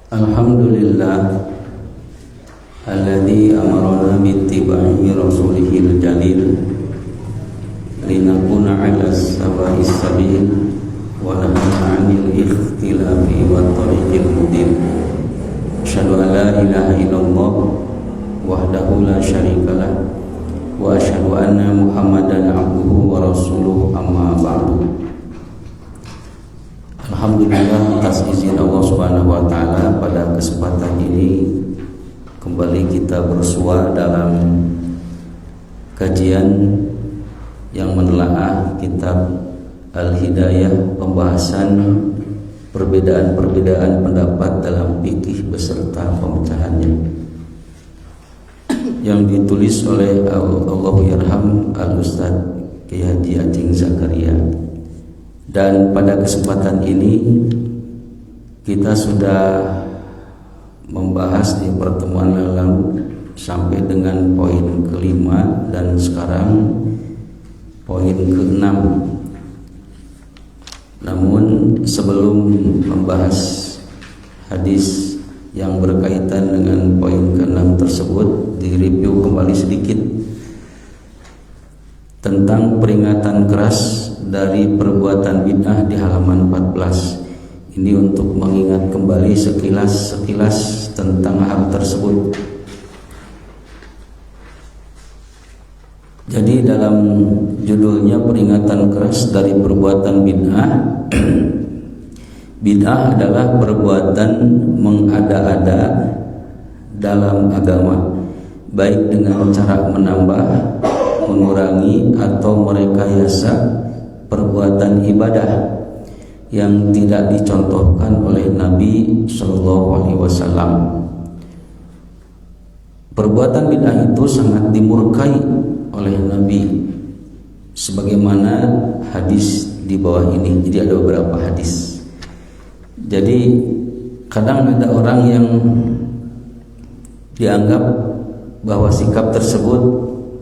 Alhamdulillah alladzi amarna bittiba'i rasulihil jalil linakuna 'ala sawa'is sabil wa nahana 'anil ikhtilafi wat tariqil mubin. Asyhadu an la ilaha illallah wahdahu la syarikalah wa asyhadu anna Muhammadan 'abduhu wa rasuluhu, amma ba'du. Alhamdulillah, atas izin Allah Subhanahu wa taala, pada kesempatan ini kembali kita bersua dalam kajian yang menelaah kitab Al-Hidayah, pembahasan perbedaan-perbedaan pendapat dalam fikih beserta pemecahannya, yang ditulis oleh Allahyarham Al-Ustaz Kiai Haji Acing Zakaria. Dan pada kesempatan ini kita sudah membahas di pertemuan lalu sampai dengan poin kelima, dan sekarang poin keenam. Namun sebelum membahas hadis yang berkaitan dengan poin keenam tersebut, direview kembali sedikit tentang peringatan keras dari perbuatan bid'ah di halaman 14. Ini untuk mengingat kembali sekilas tentang hal tersebut. Jadi dalam judulnya peringatan keras dari perbuatan bid'ah. Bid'ah adalah perbuatan mengada-ada dalam agama, baik dengan cara menambah, mengurangi, atau merekayasa perbuatan ibadah yang tidak dicontohkan oleh Nabi Shallallahu Alaihi Wasallam. Perbuatan bid'ah itu sangat dimurkai oleh Nabi, sebagaimana hadis di bawah ini. Jadi ada beberapa hadis. Jadi kadang ada orang yang dianggap bahwa sikap tersebut,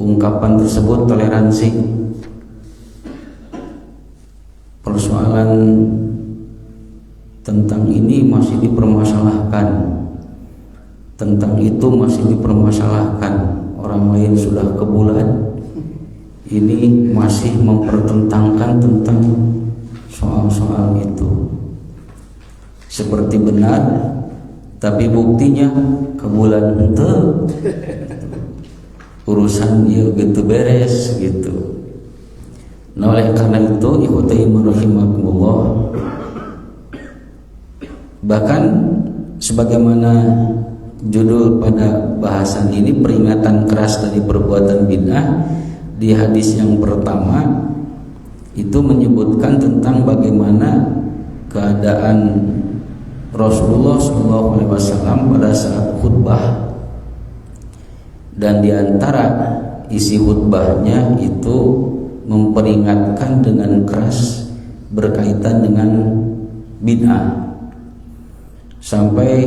ungkapan tersebut toleransi. Persoalan tentang ini masih dipermasalahkan, tentang itu masih dipermasalahkan. Orang lain sudah ke bulan, ini masih mempertentangkan tentang soal-soal itu. Seperti benar, tapi buktinya ke bulan ente urusan dia gitu beres gitu. Nah, oleh karena itu, ikhwati rahimakumullah, bahkan sebagaimana judul pada bahasan ini, peringatan keras dari perbuatan bid'ah, di hadis yang pertama itu menyebutkan tentang bagaimana keadaan Rasulullah SAW pada saat khutbah, dan diantara isi khutbahnya itu memperingatkan dengan keras berkaitan dengan bid'ah, sampai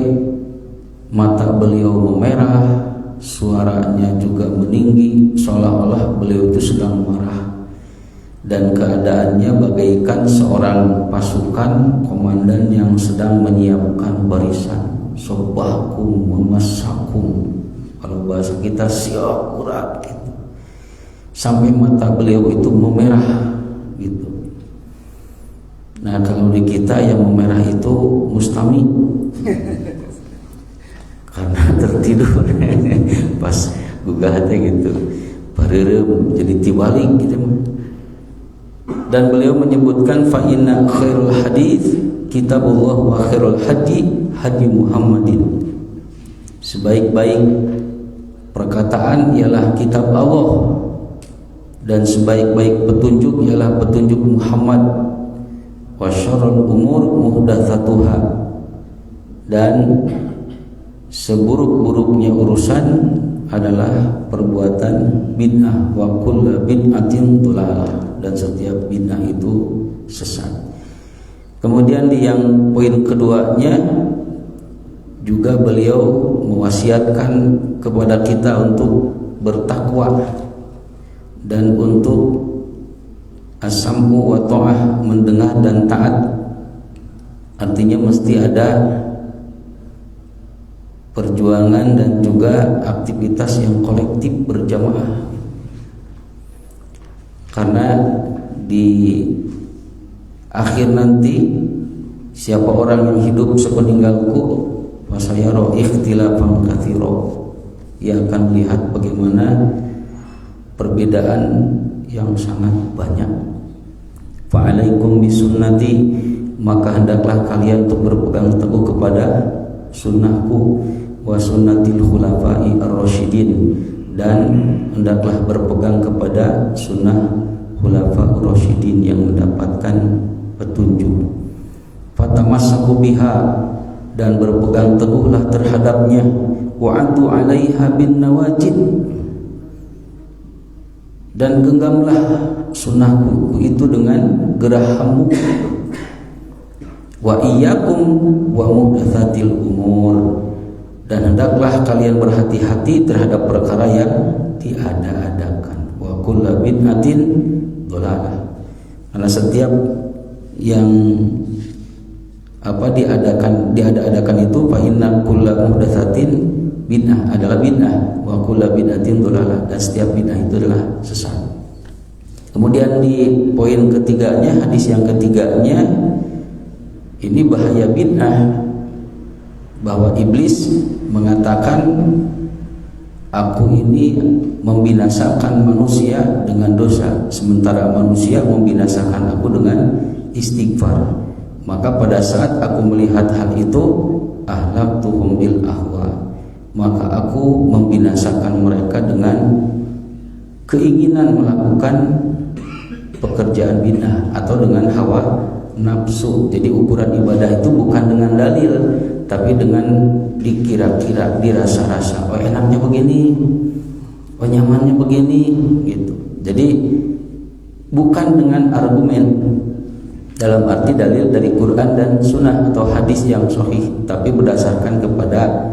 mata beliau memerah, suaranya juga meninggi, seolah-olah beliau itu sedang marah, dan keadaannya bagaikan seorang pasukan komandan yang sedang menyiapkan barisan, sobakum memasakum, kalau bahasa kita siap urat gitu. Sampai mata beliau itu memerah gitu. Nah, kalau di kita yang memerah itu mustami karena tertidur pas gugatnya gitu, pareureum jadi tibalik gitu. Dan beliau menyebutkan fa inna khairul hadits kitabullah wa khairul hadi hadi Muhammadin. Sebaik-baik perkataan ialah kitab Allah, dan sebaik-baik petunjuk ialah petunjuk Muhammad. Wa syarrul umur muhdatsatuha, dan seburuk-buruknya urusan adalah perbuatan bid'ah. Wa kullu bid'atin dhalalah, dan setiap bid'ah itu sesat. Kemudian di yang poin keduanya juga beliau mewasiatkan kepada kita untuk bertakwa dan untuk as-sam'u wa ta'ah, mendengar dan taat. Artinya mesti ada perjuangan dan juga aktivitas yang kolektif berjamaah. Karena di akhir nanti siapa orang yang hidup sepeninggalku fasayara ikhtilafan katsira, ia akan melihat bagaimana perbedaan yang sangat banyak. Fa'alaikum bisunnati, maka hendaklah kalian untuk berpegang teguh kepada sunnahku, wa sunnatil khulafai ar-rasyidin, dan hendaklah berpegang kepada sunnah khulafa ar-rasyidin yang mendapatkan petunjuk. Fatamassaku biha, dan berpegang teguhlah terhadapnya, wa antu 'alaiha bin nawajid, dan genggamlah sunnahku itu dengan gerahammu. Wa iyyakum wa muhdatsatil umur, dan hendaklah kalian berhati-hati terhadap perkara yang diada-adakan. Wa kullu bid'atin dhalalah, karena setiap yang diada-adakan itu fa inna kullu muhdatsatin bid'ah adalah bid'ah, wa kullu bid'atin dhalalah, dan setiap bid'ah itu adalah sesat. Kemudian di poin ketiganya, hadis yang ketiganya, ini bahaya bid'ah, bahwa iblis mengatakan aku ini membinasakan manusia dengan dosa, sementara manusia membinasakan aku dengan istighfar. Maka pada saat aku melihat hal itu, ahlaktuhum bil ahwa, maka aku membinasakan mereka dengan keinginan melakukan pekerjaan bid'ah atau dengan hawa nafsu. Jadi ukuran ibadah itu bukan dengan dalil, tapi dengan dikira-kira, dirasa-rasa. Oh enaknya begini, oh nyamannya begini, gitu. Jadi bukan dengan argumen dalam arti dalil dari Quran dan Sunnah atau hadis yang sahih, tapi berdasarkan kepada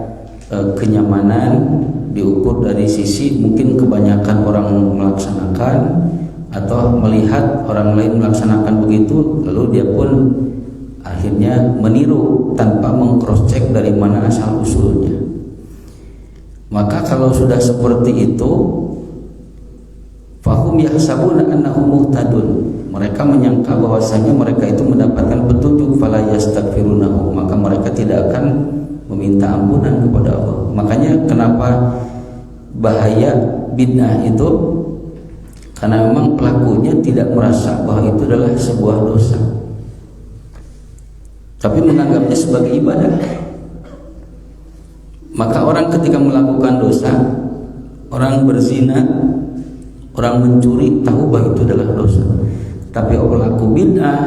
kenyamanan, diukur dari sisi mungkin kebanyakan orang melaksanakan atau melihat orang lain melaksanakan begitu, lalu dia pun akhirnya meniru tanpa meng-cross check dari mana asal usulnya. Maka kalau sudah seperti itu, fahum yahsabuna annahum muhtadun, mereka menyangka bahwasanya mereka itu mendapatkan petunjuk, fala yastaghfirunahu, maka mereka tidak akan meminta ampunan kepada Allah. Makanya kenapa bahaya bid'ah itu, karena memang pelakunya tidak merasa bahwa itu adalah sebuah dosa, tapi menganggapnya sebagai ibadah. Maka orang ketika melakukan dosa, orang berzina, orang mencuri, tahu bahwa itu adalah dosa. Tapi pelaku bid'ah,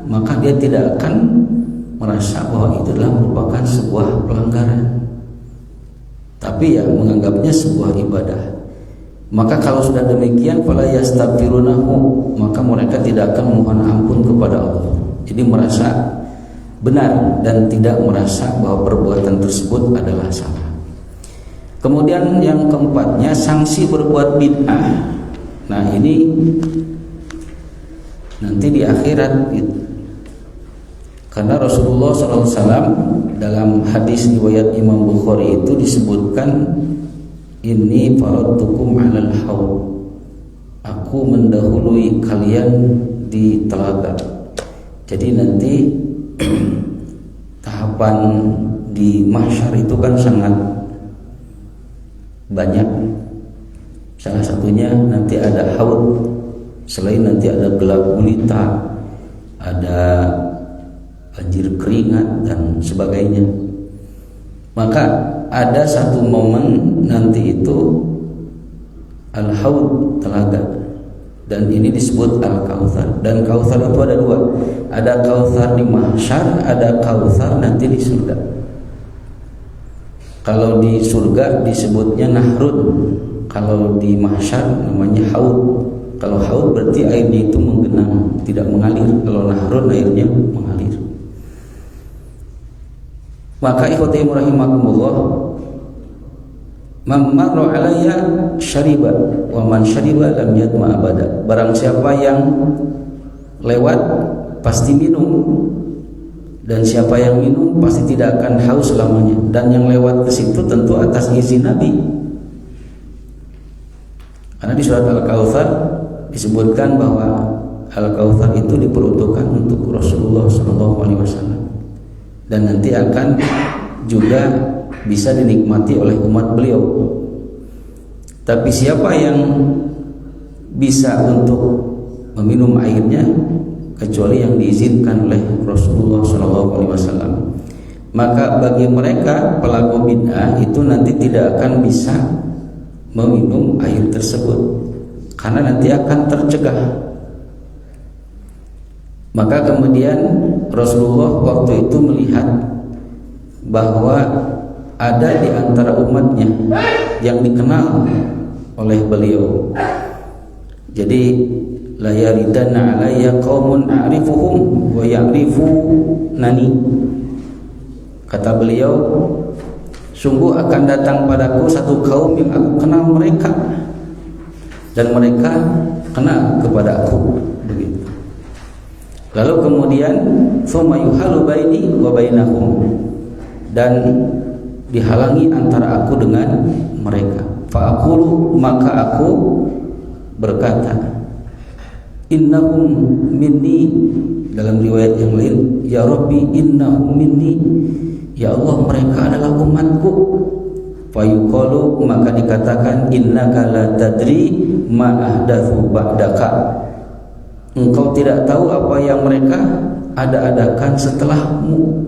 maka dia tidak akan merasa bahwa itu adalah merupakan sebuah pelanggaran, tapi ya menganggapnya sebuah ibadah. Maka kalau sudah demikian, fala yastaghfirunahu, maka mereka tidak akan memohon ampun kepada Allah. Jadi merasa benar dan tidak merasa bahwa perbuatan tersebut adalah salah. Kemudian yang keempatnya, sanksi berbuat bid'ah. Nah ini nanti di akhirat itu. Karena Rasulullah SAW dalam hadis riwayat Imam Bukhari itu disebutkan, ini faradtukum 'alal haud, aku mendahului kalian di telaga. Jadi nanti tahapan di mahsyar itu kan sangat banyak. Salah satunya nanti ada haud, selain nanti ada gelap gulita, ada banjir keringat dan sebagainya. Maka ada satu momen nanti itu al-haud, telaga, dan ini disebut al-kautsar. Dan kautsar itu ada dua, ada kautsar di mahsyar, ada kautsar nanti di surga. Kalau di surga disebutnya nahrun, kalau di mahsyar namanya haud. Kalau haud berarti airnya itu menggenang, tidak mengalir. Kalau nahrun airnya mengalir. Maka ikhwati rahimakumullah, man marra alayya syariba wa man syariba lam yatma abada. Barang siapa yang lewat pasti minum, dan siapa yang minum pasti tidak akan haus selamanya, dan yang lewat ke situ tentu atas izin Nabi. Karena di surat Al-Kautsar disebutkan bahwa Al-Kautsar itu diperuntukkan untuk Rasulullah SAW dan nanti akan juga bisa dinikmati oleh umat beliau. Tapi siapa yang bisa untuk meminum airnya kecuali yang diizinkan oleh Rasulullah SAW, maka bagi mereka pelaku bid'ah itu nanti tidak akan bisa meminum air tersebut karena nanti akan tercegah. Maka kemudian Rasulullah waktu itu melihat bahwa ada di antara umatnya yang dikenal oleh beliau. Jadi la yaridanna alayya qaumun a'rifuhum wa ya'rifunani. Kata beliau, sungguh akan datang padaku satu kaum yang aku kenal mereka dan mereka kenal kepada aku. Begitu. Lalu kemudian tsumma yuhalu baini wa bainahum, dan dihalangi antara aku dengan mereka. Fa aqulu, maka aku berkata, innahum minni, dalam riwayat yang lain, ya Rabbi innahum minni, ya Allah mereka adalah umatku. Fa yuqalu, maka dikatakan, innaka la tadri ma ahdatsu ba'daka, engkau tidak tahu apa yang mereka ada-adakan setelahmu.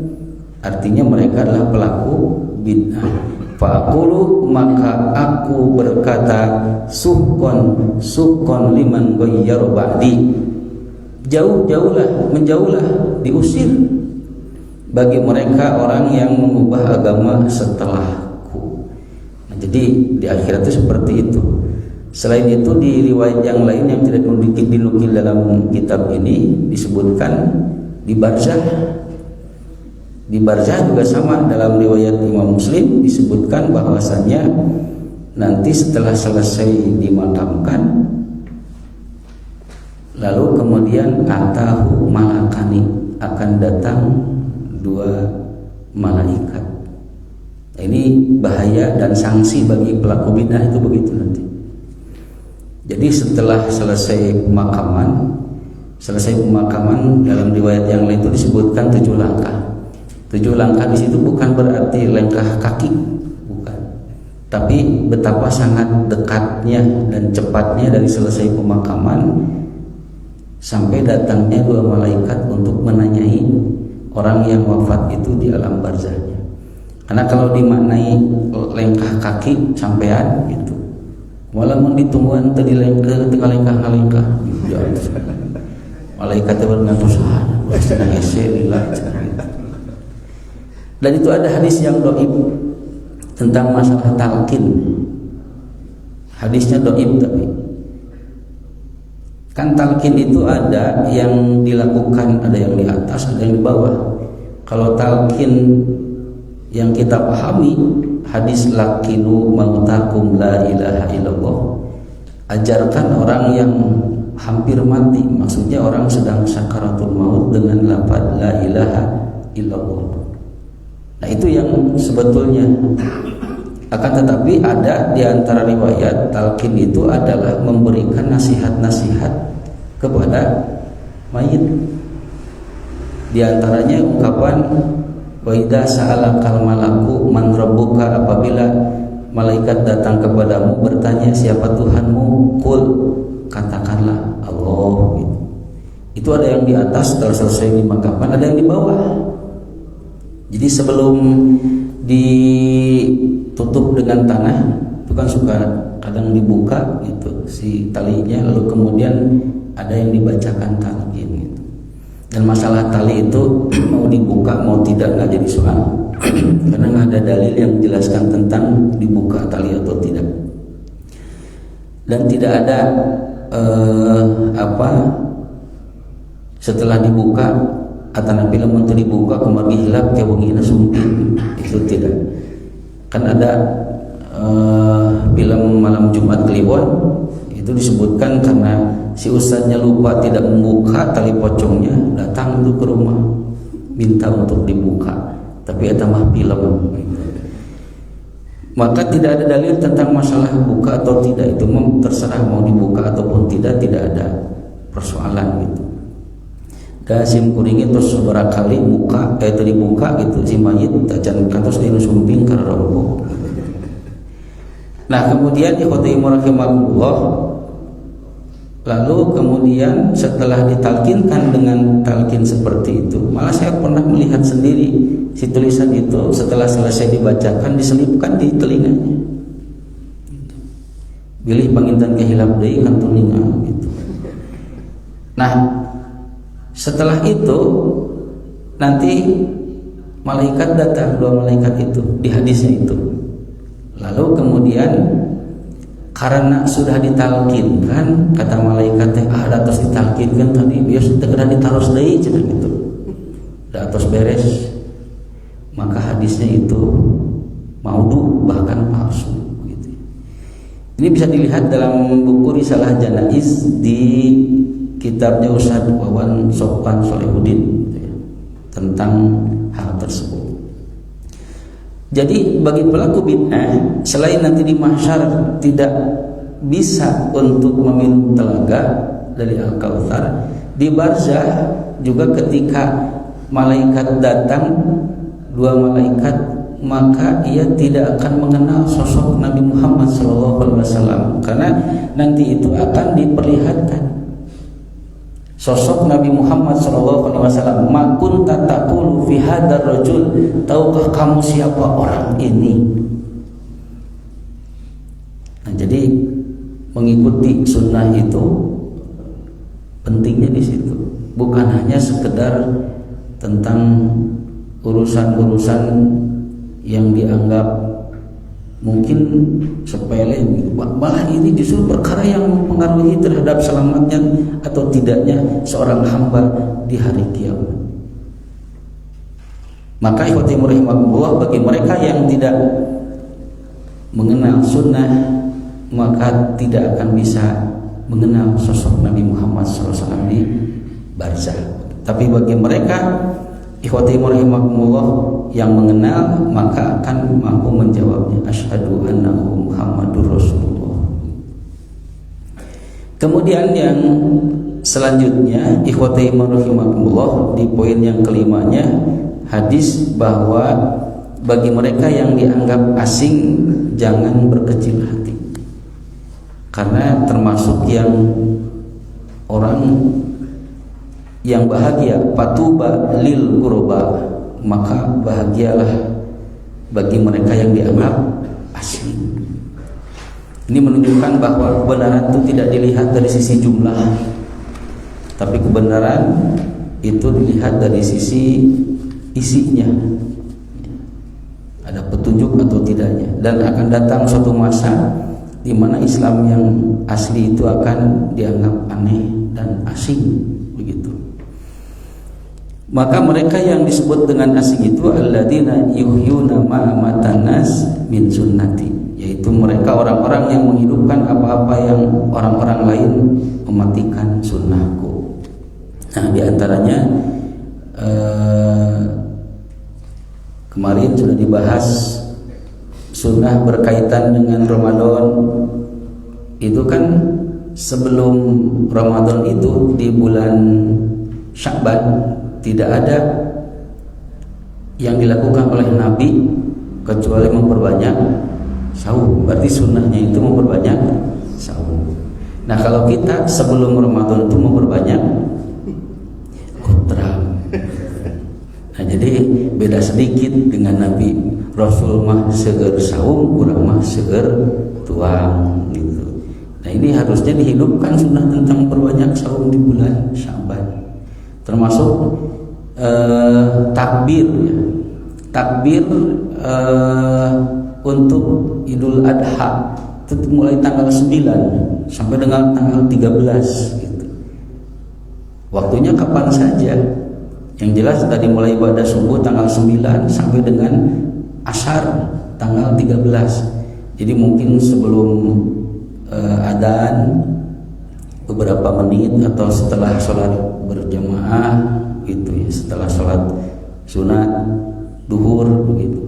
Artinya mereka adalah pelaku bid'ah. Fa'aqulu, maka aku berkata, suhkon liman ghayyara ba'di, menjauhlah, diusir bagi mereka orang yang mengubah agama setelahku. Nah, jadi di akhirat itu seperti itu. Selain itu di riwayat yang lain yang tidak dinukil dalam kitab ini disebutkan di barzah. Di barzah juga sama, dalam riwayat Imam Muslim disebutkan bahwasannya nanti setelah selesai dimakamkan, lalu kemudian atahu malakani, akan datang dua malaikat. Nah, ini bahaya dan sanksi bagi pelaku bid'ah itu begitu nanti. Jadi setelah selesai pemakaman dalam riwayat yang lain itu disebutkan 7 langkah. 7 langkah di situ bukan berarti langkah kaki, bukan. Tapi betapa sangat dekatnya dan cepatnya dari selesai pemakaman sampai datangnya 2 malaikat untuk menanyai orang yang wafat itu di alam barzahnya. Karena kalau dimaknai langkah kaki sampean gitu, malah mau ditungguan tadi tengah lengkah gitu. Malaikat itu bernatusahan dan itu ada hadis yang dhaif tentang masalah talqin. Hadisnya dhaif, tapi kan talqin itu ada yang dilakukan, ada yang di atas, ada yang di bawah. Kalau talqin yang kita pahami, hadis laqinu mautakum la ilaha illallah, ajarkan orang yang hampir mati, maksudnya orang sedang sakaratul maut dengan lafaz la ilaha illallah. Nah, itu yang sebetulnya. Akan tetapi ada di antara riwayat talqin itu adalah memberikan nasihat-nasihat kepada mayit. Di antaranya ungkapan wa idza sa'alakal malaku man rabbuka, apabila malaikat datang kepadamu bertanya siapa Tuhanmu, qul, katakanlah Allah. Itu ada yang di atas setelah selesai dimakamkan, ada yang di bawah. Jadi sebelum ditutup dengan tanah itu kan suka kadang dibuka gitu si talinya, lalu kemudian ada yang dibacakan talqin gitu. Dan masalah tali itu mau dibuka mau tidak nggak jadi soal karena nggak ada dalil yang menjelaskan tentang dibuka tali atau tidak. Dan tidak ada setelah dibuka atau film untuk dibuka kembali hilap kayak wengina sumpi, itu tidak. Kan ada film Malam Jumat Kliwon itu disebutkan karena si ustadznya lupa tidak membuka tali pocongnya, datang itu ke rumah minta untuk dibuka, tapi eta mah film. Maka tidak ada dalil tentang masalah buka atau tidak, itu terserah mau dibuka ataupun tidak ada persoalan gitu. Sim kuring itu seberapa kali buka itu dibuka gitu si mayit tajan kantos di sumping karena roboh. Nah kemudian ikhwati rahimakumullah, lalu kemudian setelah ditalkinkan dengan talkin seperti itu, malah saya pernah melihat sendiri si tulisan itu setelah selesai dibacakan diselipkan di telinganya. Bilih panginten kehilap deui kan telinga gitu. Nah, setelah itu nanti malaikat datang, 2 malaikat itu di hadisnya itu. Lalu kemudian karena sudah ditalkinkan, kata malaikat teh terus ditalkinkan tadi biasa segera ditaros deui cenah gitu. Da tos beres. Maka hadisnya itu maudhu bahkan palsu gitu. Ini bisa dilihat dalam buku Risalah Janaiz di kitabnya Ustaz Wawan Sofwan Solihuddin gitu ya, tentang hal tersebut. Jadi bagi pelaku bid'ah, selain nanti di mahsyar tidak bisa untuk meminum telaga dari Al-Kautsar, di barzah juga ketika malaikat datang, 2 malaikat, maka ia tidak akan mengenal sosok Nabi Muhammad SAW, karena nanti itu akan diperlihatkan sosok Nabi Muhammad SAW. Ma kunta taqulu fi hadzal rajul, tahukah kamu siapa orang ini? Nah, jadi mengikuti sunnah itu pentingnya di situ, bukan hanya sekedar tentang urusan-urusan yang dianggap mungkin sepele, malah ini justru perkara yang mempengaruhi terhadap selamatnya atau tidaknya seorang hamba di hari kiamat. Maka ikhwati rahimakumullah, bagi mereka yang tidak mengenal sunnah, maka tidak akan bisa mengenal sosok Nabi Muhammad SAW di barzah. Tapi bagi mereka ikhwati rahimakumullah yang mengenal, maka akan mampu menjawabnya, asyhadu annahu Muhammadur Rasulullah. Kemudian yang selanjutnya ikhwati rahimakumullah, di poin yang kelimanya, hadis bahwa bagi mereka yang dianggap asing jangan berkecil hati, karena termasuk yang orang yang bahagia, patuba lil ghuraba, maka bahagialah bagi mereka yang dianggap asing. Ini menunjukkan bahwa kebenaran itu tidak dilihat dari sisi jumlah, tapi kebenaran itu dilihat dari sisi isinya, ada petunjuk atau tidaknya. Dan akan datang suatu masa di mana Islam yang asli itu akan dianggap aneh dan asing, begitu. Maka mereka yang disebut dengan asing itu alladzina yuhyuna ma matanas min sunnati, yaitu mereka orang-orang yang menghidupkan apa-apa yang orang-orang lain mematikan sunnahku. Nah, diantaranya kemarin sudah dibahas sunnah berkaitan dengan Ramadan. Itu kan sebelum Ramadan itu di bulan Sya'ban tidak ada yang dilakukan oleh Nabi kecuali memperbanyak saum. Berarti sunnahnya itu memperbanyak saum. Nah, kalau kita sebelum Ramadan itu memperbanyak kotram. Nah, jadi beda sedikit dengan Nabi. Rasul mah seger saum, kurang mah seger tuang gitu. Nah, ini harusnya dihidupkan sunnah tentang memperbanyak saum di bulan Sya'ban. Termasuk takbir ya. Takbir untuk Idul Adha itu mulai tanggal 9 sampai dengan tanggal 13 gitu. Waktunya kapan saja. Yang jelas tadi mulai ibadah subuh tanggal 9 sampai dengan Ashar tanggal 13. Jadi mungkin sebelum adzan beberapa menit atau setelah sholat berjamaah itu ya, setelah sholat sunat duhur begitu,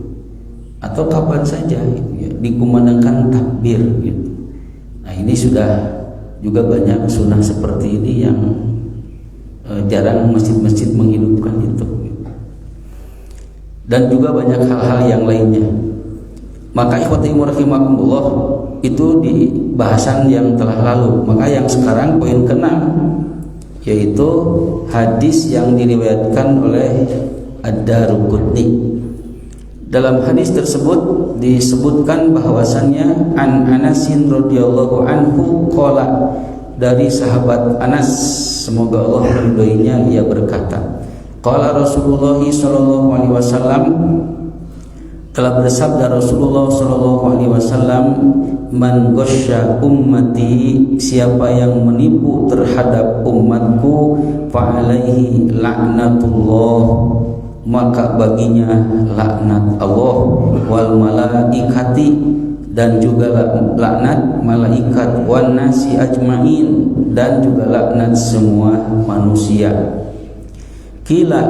atau kapan saja gitu ya, dikumandangkan takbir gitu. Nah ini sudah juga banyak sunnah seperti ini yang jarang masjid-masjid menghidupkan itu gitu. Dan juga banyak hal-hal yang lainnya. Maka ikhwati rahimakumullah, itu di bahasan yang telah lalu. Maka yang sekarang poin ke-6, yaitu hadis yang diriwayatkan oleh Ad-Daruqutni. Dalam hadis tersebut disebutkan bahwasannya an Anasin radhiyallahu anhu qala, dari sahabat Anas, semoga Allah meridhoinya, ia berkata, qala Rasulullah sallallahu alaihi wasallam, telah bersabda Rasulullah sallallahu alaihi wasallam, man ghasya ummati, siapa yang menipu terhadap umatku, fa alaihi laknatullah, maka baginya laknat Allah, wal malaikati, dan juga laknat malaikat, wan nasi ajmain, dan juga laknat semua manusia. Kila,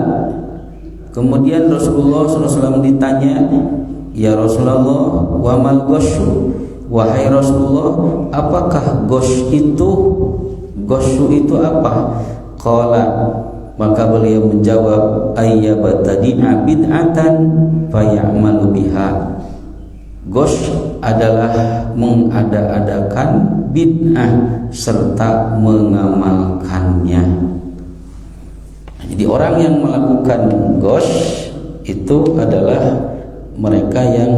kemudian Rasulullah SAW ditanya, ya Rasulullah, wa mal ghasyu, wahai Rasulullah, apakah ghasy itu? Ghasyu itu apa? Qala, maka beliau menjawab, ayyabtadi'a bid'atan fayamalu biha. Ghasy adalah mengada-adakan bid'ah serta mengamalkannya. Jadi orang yang melakukan ghasy itu adalah mereka yang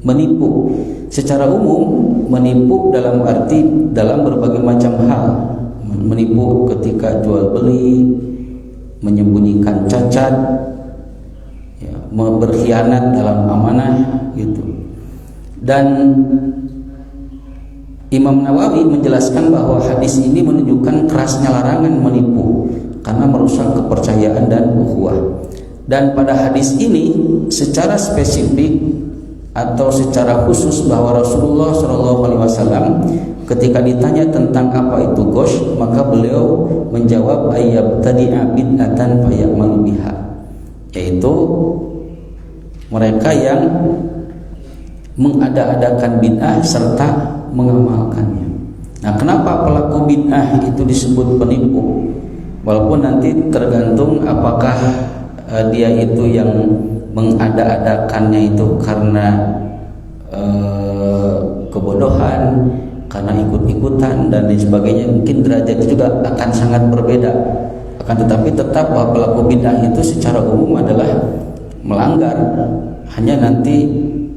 menipu. Secara umum menipu dalam arti dalam berbagai macam hal. Menipu ketika jual beli, menyembunyikan cacat, ya, berkhianat dalam amanah gitu. Dan Imam Nawawi menjelaskan bahwa hadis ini menunjukkan kerasnya larangan menipu karena merusak kepercayaan dan ukhuwah. Dan pada hadis ini secara spesifik atau secara khusus bahwa Rasulullah SAW ketika ditanya tentang apa itu ghasy, maka beliau menjawab ayyabtadi'a bid'atan fayamalu biha, yaitu mereka yang mengada-adakan bid'ah serta mengamalkannya. Nah, kenapa pelaku bid'ah itu disebut penipu? Walaupun nanti tergantung apakah dia itu yang mengada-adakannya itu karena kebodohan, karena ikut-ikutan dan lain sebagainya, mungkin derajatnya juga akan sangat berbeda. Akan tetapi tetap bahwa pelaku bid'ah itu secara umum adalah melanggar. Hanya nanti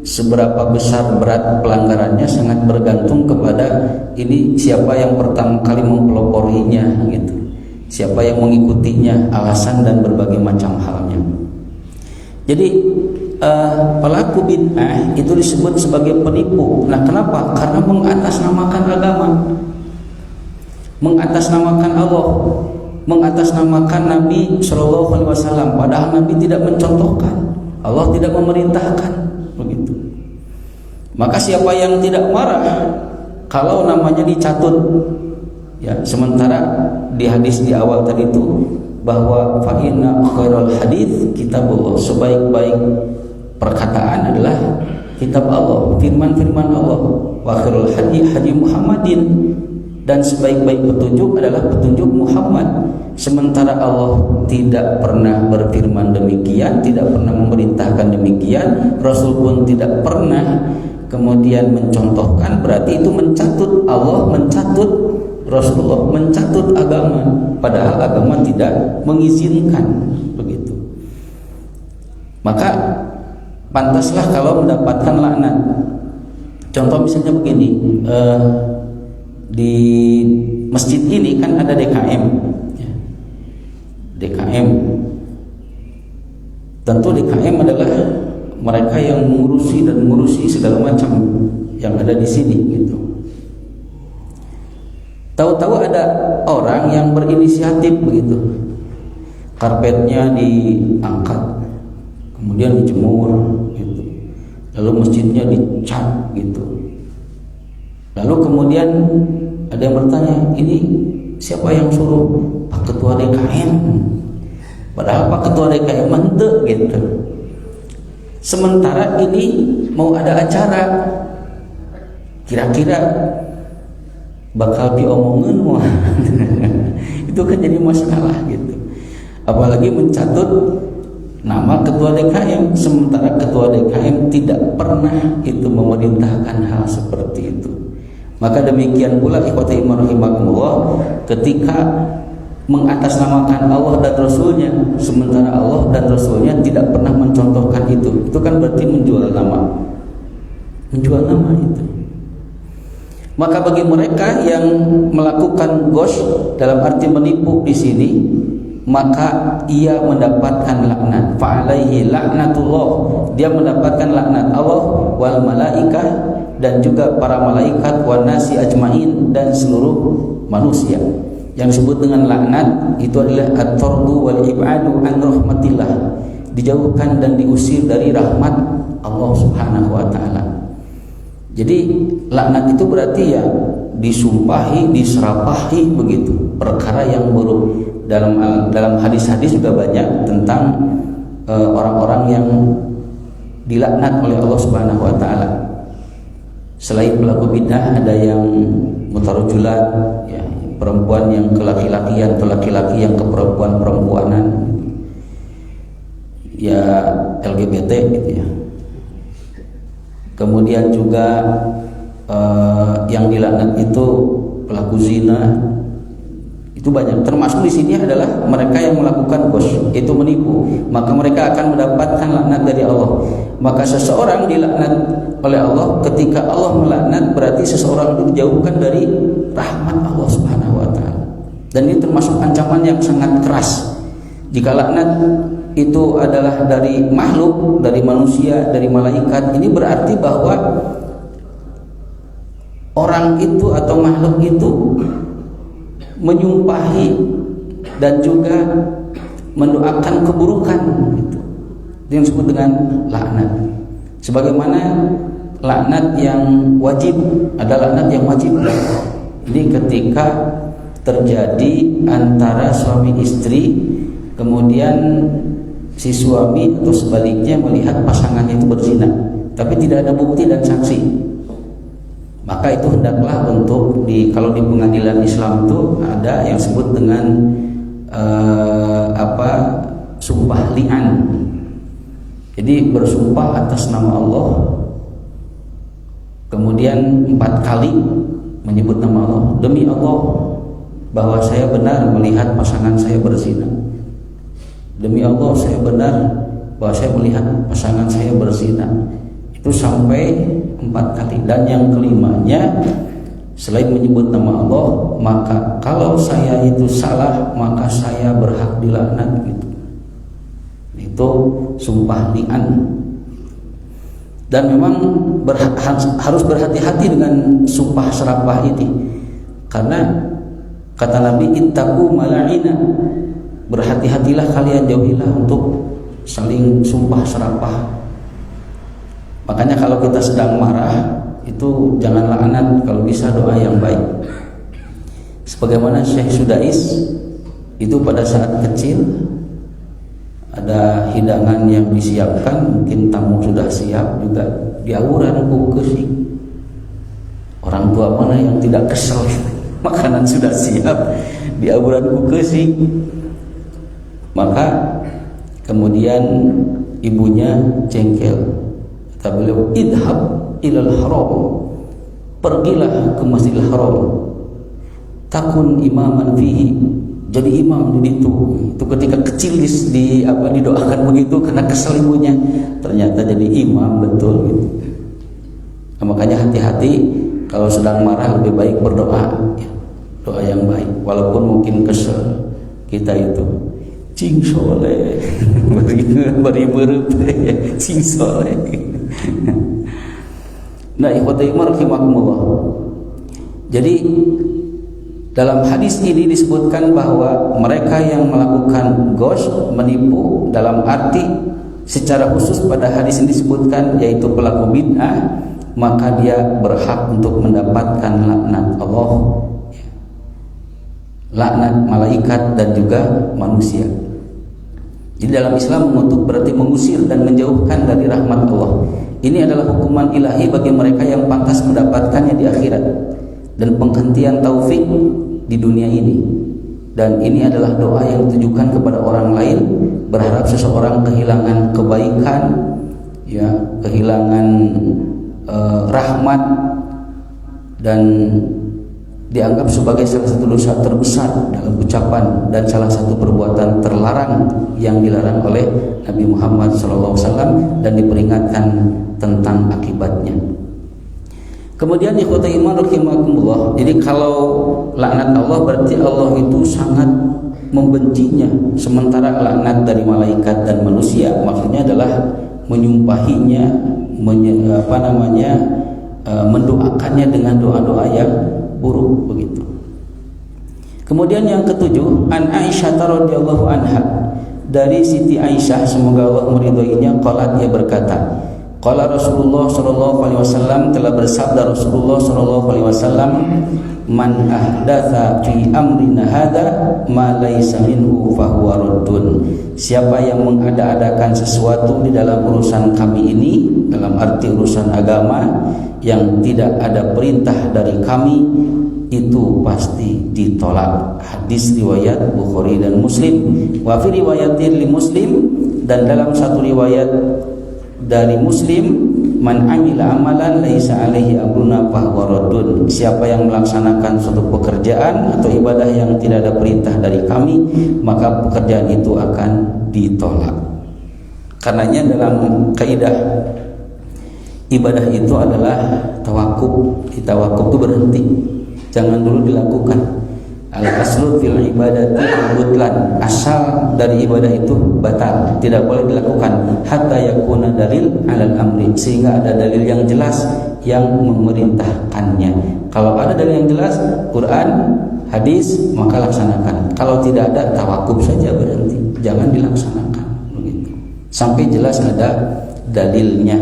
seberapa besar berat pelanggarannya sangat bergantung kepada ini siapa yang pertama kali mempeloporinya gitu, siapa yang mengikutinya, alasan dan berbagai macam halnya. Jadi pelaku bid'ah itu disebut sebagai penipu. Nah, kenapa? Karena mengatasnamakan agama, mengatasnamakan Allah, mengatasnamakan Nabi Shallallahu Alaihi Wasallam. Padahal Nabi tidak mencontohkan, Allah tidak memerintahkan, begitu. Maka siapa yang tidak marah kalau namanya dicatut, ya, sementara di hadis di awal tadi itu bahwa fa inna khairal hadits kitabullah, sebaik-baik perkataan adalah kitab Allah, firman-firman Allah, wa khairul hadi hadi Muhammadin, dan sebaik-baik petunjuk adalah petunjuk Muhammad. Sementara Allah tidak pernah berfirman demikian, tidak pernah memerintahkan demikian, Rasul pun tidak pernah kemudian mencontohkan, berarti itu mencatut Allah, mencatut Rasulullah, mencatut agama, padahal agama tidak mengizinkan begitu. Maka pantaslah kalau mendapatkan laknat. Contoh misalnya begini, di masjid ini kan ada DKM, ya. DKM, tentu DKM adalah mereka yang mengurusi segala macam yang ada di sini gitu. Tahu-tahu ada orang yang berinisiatif begitu, karpetnya diangkat, kemudian dijemur gitu, lalu masjidnya dicat gitu, lalu kemudian ada yang bertanya, ini siapa yang suruh? Pak Ketua DKM. Padahal Pak Ketua DKM henteu gitu. Sementara ini mau ada acara, kira-kira bakal diomongin wah. Itu kan jadi masalah gitu. Apalagi mencatut nama ketua DKM, sementara ketua DKM tidak pernah itu memerintahkan hal seperti itu. Maka demikian pula ikhwati iman rahimakumullah, ketika mengatasnamakan Allah dan Rasulnya, sementara Allah dan Rasulnya tidak pernah mencontohkan itu kan berarti menjual nama itu. Maka bagi mereka yang melakukan ghosh dalam arti menipu di sini, maka ia mendapatkan laknat. Fa'alaihi laknatullah, dia mendapatkan laknat Allah wal malaikah, dan juga para malaikat, wan nasi ajmain, dan seluruh manusia. Yang disebut dengan laknat itu adalah at-tardu wal ib'adu an rahmatillah, dijauhkan dan diusir dari rahmat Allah Subhanahu wa taala. Jadi laknat itu berarti ya disumpahi, diserapahi begitu, perkara yang buruk. Dalam hadis-hadis juga banyak tentang orang-orang yang dilaknat oleh Allah Subhanahu wa taala. Selain pelaku bid'ah, ada yang mutarujulat, ya, perempuan yang ke laki-lakian atau laki-laki yang ke perempuan-perempuanan, ya LGBT gitu ya. Kemudian juga yang dilaknat itu pelaku zina, itu banyak. Termasuk di sini adalah mereka yang melakukan ghosh, itu menipu, maka mereka akan mendapatkan laknat dari Allah. Maka seseorang dilaknat oleh Allah, ketika Allah melaknat berarti seseorang itu dijauhkan dari rahmat Allah Subhanahu wa taala. Dan ini termasuk ancaman yang sangat keras. Jika laknat itu adalah dari makhluk, dari manusia, dari malaikat, ini berarti bahwa orang itu atau makhluk itu menyumpahi dan juga mendoakan keburukan gitu. Itu yang disebut dengan laknat. Sebagaimana laknat yang wajib, ada laknat yang wajib. Ini ketika terjadi antara suami istri, kemudian si suami atau sebaliknya melihat pasangannya itu berzina, tapi tidak ada bukti dan saksi, maka itu hendaklah untuk kalau di pengadilan Islam itu ada yang disebut dengan sumpah li'an. Jadi bersumpah atas nama Allah, kemudian 4 kali menyebut nama Allah, demi Allah bahwa saya benar melihat pasangan saya berzina, demi Allah saya benar bahwa saya melihat pasangan saya berzina. Itu sampai 4 kali. Dan yang kelimanya, selain menyebut nama Allah, maka kalau saya itu salah maka saya berhak dilaknat gitu. Itu sumpah li'an. Dan memang harus berhati-hati dengan sumpah serapah ini, karena kata Nabi, ittaqu mala'ina, berhati-hatilah kalian, jauhilah untuk saling sumpah serapah. Makanya kalau kita sedang marah itu jangan laknat, kalau bisa doa yang baik. Sebagaimana Syekh Sudais itu pada saat kecil ada hidangan yang disiapkan, mungkin tamu sudah siap juga, diawuran ku kesing. Orang tua mana yang tidak kesel, makanan sudah siap diawuran ku kesing. Maka kemudian ibunya jengkel, kata beliau, idhab ilal haram, pergilah ke Masjidil Haram, takun imaman fihi, jadi imam di situ. Itu ketika kecil didoakan begitu karena kesel ibunya, ternyata jadi imam betul gitu. Nah, makanya hati-hati kalau sedang marah, lebih baik berdoa ya, doa yang baik, walaupun mungkin kesel kita itu cing soleh beri berup cing soleh. Nah, ikhwatul iman rahimakumullah. Jadi dalam hadis ini disebutkan bahwa mereka yang melakukan ghosh, menipu, dalam arti secara khusus pada hadis ini disebutkan yaitu pelaku bid'ah, maka dia berhak untuk mendapatkan laknat Allah, laknat malaikat dan juga manusia. Jadi dalam Islam mengutuk berarti mengusir dan menjauhkan dari rahmat Allah. Ini adalah hukuman ilahi bagi mereka yang pantas mendapatkannya di akhirat, dan penghentian taufik di dunia ini. Dan ini adalah doa yang ditujukan kepada orang lain, berharap seseorang kehilangan kebaikan, ya, kehilangan rahmat, dan dianggap sebagai salah satu dosa terbesar dalam ucapan dan salah satu perbuatan terlarang yang dilarang oleh Nabi Muhammad SAW, dan diperingatkan tentang akibatnya. Kemudian ikhwatul iman rahimakumullah, jadi kalau laknat Allah berarti Allah itu sangat membencinya, sementara laknat dari malaikat dan manusia maksudnya adalah menyumpahinya, mendoakannya dengan doa-doa yang buruk begitu. Kemudian yang ketujuh, an Aisyah radhiyallahu anha, dari Siti Aisyah semoga Allah meridhoinya, qalat, ia berkata, qala Rasulullah sallallahu alaihi wasallam, telah bersabda Rasulullah sallallahu alaihi wasallam, man ahdatsa fi amrina hadza ma laysa minhu fahuwa raddun. Siapa yang mengada-adakan sesuatu di dalam urusan kami ini, dalam arti urusan agama, yang tidak ada perintah dari kami, itu pasti ditolak. Hadis riwayat Bukhari dan Muslim. Wa fi riwayatin li Muslim, dan dalam satu riwayat dari Muslim, man amila amalan laisa alaihi amruna fahuwa raddun. Siapa yang melaksanakan suatu pekerjaan atau ibadah yang tidak ada perintah dari kami, maka pekerjaan itu akan ditolak. Karenanya dalam kaidah ibadah itu adalah tawakuf. Tawakuf itu berhenti, jangan dulu dilakukan. Al-aslu fil ibadati al-butlan, asal dari ibadah itu batal, tidak boleh dilakukan hatta yakuna dalil alal amri, sehingga ada dalil yang jelas yang memerintahkannya. Kalau ada dalil yang jelas, Quran, hadis, maka laksanakan. Kalau tidak ada, tawakuf saja, berhenti, jangan dilaksanakan begitu sampai jelas ada dalilnya.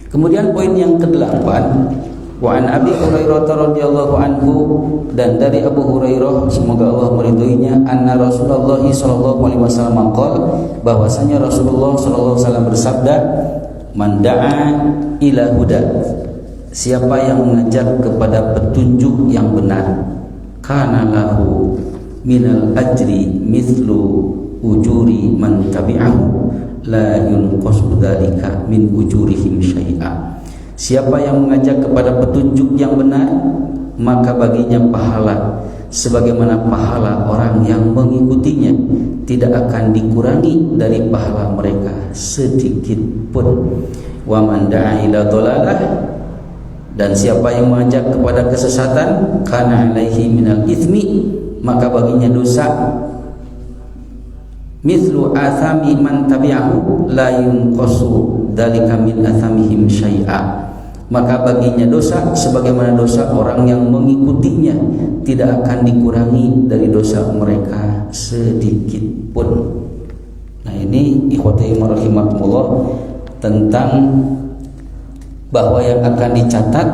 Kemudian poin yang ke-8, wa an Abi Hurairah radhiyallahu anhu, dan dari Abu Hurairah semoga Allah meridhoinya, anna Rasulullah sallallahu alaihi wasallam qala, bahwasanya Rasulullah sallallahu alaihi wasallam bersabda, man da'a ila huda, siapa yang mengajak kepada petunjuk yang benar, kana lahu minal ajri mithlu ujuri man tabi'ahu la yunqasu dzalika min ujurihim syai'a. Siapa yang mengajak kepada petunjuk yang benar, maka baginya pahala sebagaimana pahala orang yang mengikutinya, tidak akan dikurangi dari pahala mereka sedikit pun. Wa man da'a ila dhalalah, dan siapa yang mengajak kepada kesesatan, kana alaihi minal itsmi, maka baginya dosa mithlu athami man tabi'ahu la yunqasu dzalika min athamihim syai'a, maka baginya dosa sebagaimana dosa orang yang mengikutinya, tidak akan dikurangi dari dosa mereka sedikit pun. Nah, ini ikhwati rahimakumullah tentang bahwa yang akan dicatat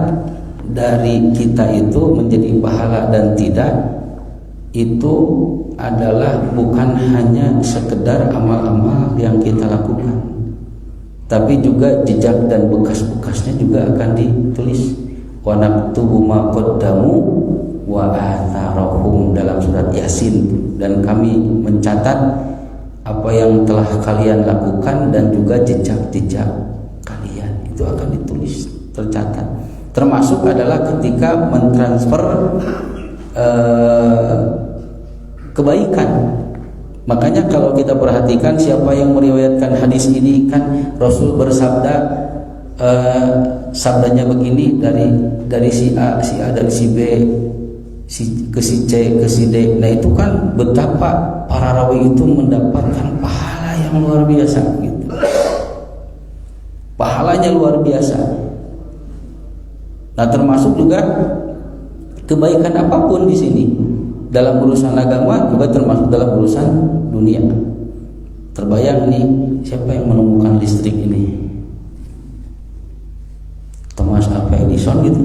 dari kita itu menjadi pahala dan tidak, itu adalah bukan hanya sekedar amal-amal yang kita lakukan, tapi juga jejak dan bekas-bekasnya juga akan ditulis. Wa naktubu ma qaddamu wa atharahum, dalam surat Yasin, dan kami mencatat apa yang telah kalian lakukan dan juga jejak-jejak kalian, itu akan ditulis, tercatat. Termasuk adalah ketika mentransfer kebaikan. Makanya kalau kita perhatikan siapa yang meriwayatkan hadis ini, kan Rasul bersabda, sabdanya begini, dari si A, dari si B, ke si C, ke si D. Nah, itu kan betapa para rawi itu mendapatkan pahala yang luar biasa gitu. Pahalanya luar biasa. Nah, termasuk juga kebaikan apapun di sini. Dalam urusan agama juga termasuk dalam urusan dunia. Terbayang nih, siapa yang menemukan listrik ini? Thomas Alva Edison gitu.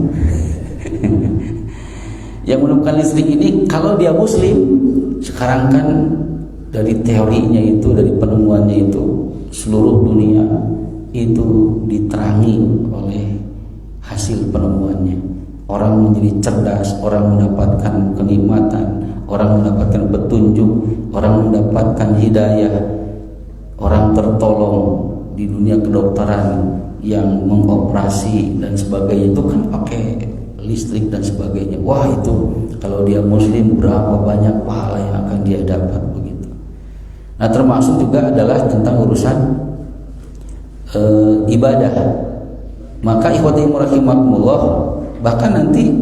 Yang menemukan listrik ini, kalau dia muslim, sekarang kan dari teorinya itu, dari penemuannya itu, seluruh dunia itu diterangi oleh hasil penemuannya. Orang menjadi cerdas, orang mendapatkan kenikmatan, orang mendapatkan petunjuk, orang mendapatkan hidayah, orang tertolong di dunia kedokteran yang mengoperasi dan sebagainya itu kan pakai listrik dan sebagainya. Wah, itu kalau dia muslim berapa banyak pahala yang akan dia dapat begitu. Nah, termasuk juga adalah tentang urusan ibadah. Maka ikhwati rahimakumullah, bahkan nanti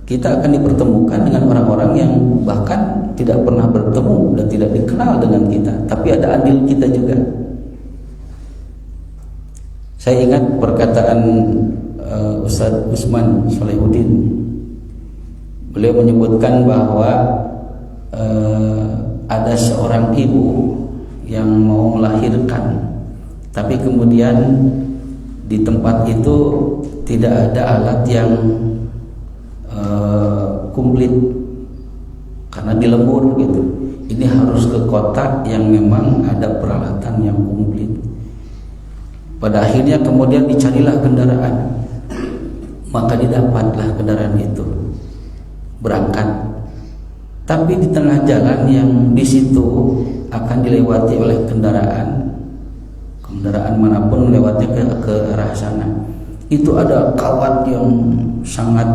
kita akan dipertemukan dengan orang-orang yang bahkan tidak pernah bertemu dan tidak dikenal dengan kita, tapi ada andil kita juga. Saya ingat perkataan Ustadz Usman Salihuddin. Beliau menyebutkan bahwa ada seorang ibu yang mau melahirkan, tapi kemudian di tempat itu tidak ada alat yang komplit karena di lembur gitu. Ini harus ke kota yang memang ada peralatan yang komplit. Pada akhirnya kemudian dicarilah kendaraan, maka didapatlah kendaraan itu, berangkat. Tapi di tengah jalan yang di situ akan dilewati oleh kendaraan manapun melewati ke arah sana, itu ada kawat yang sangat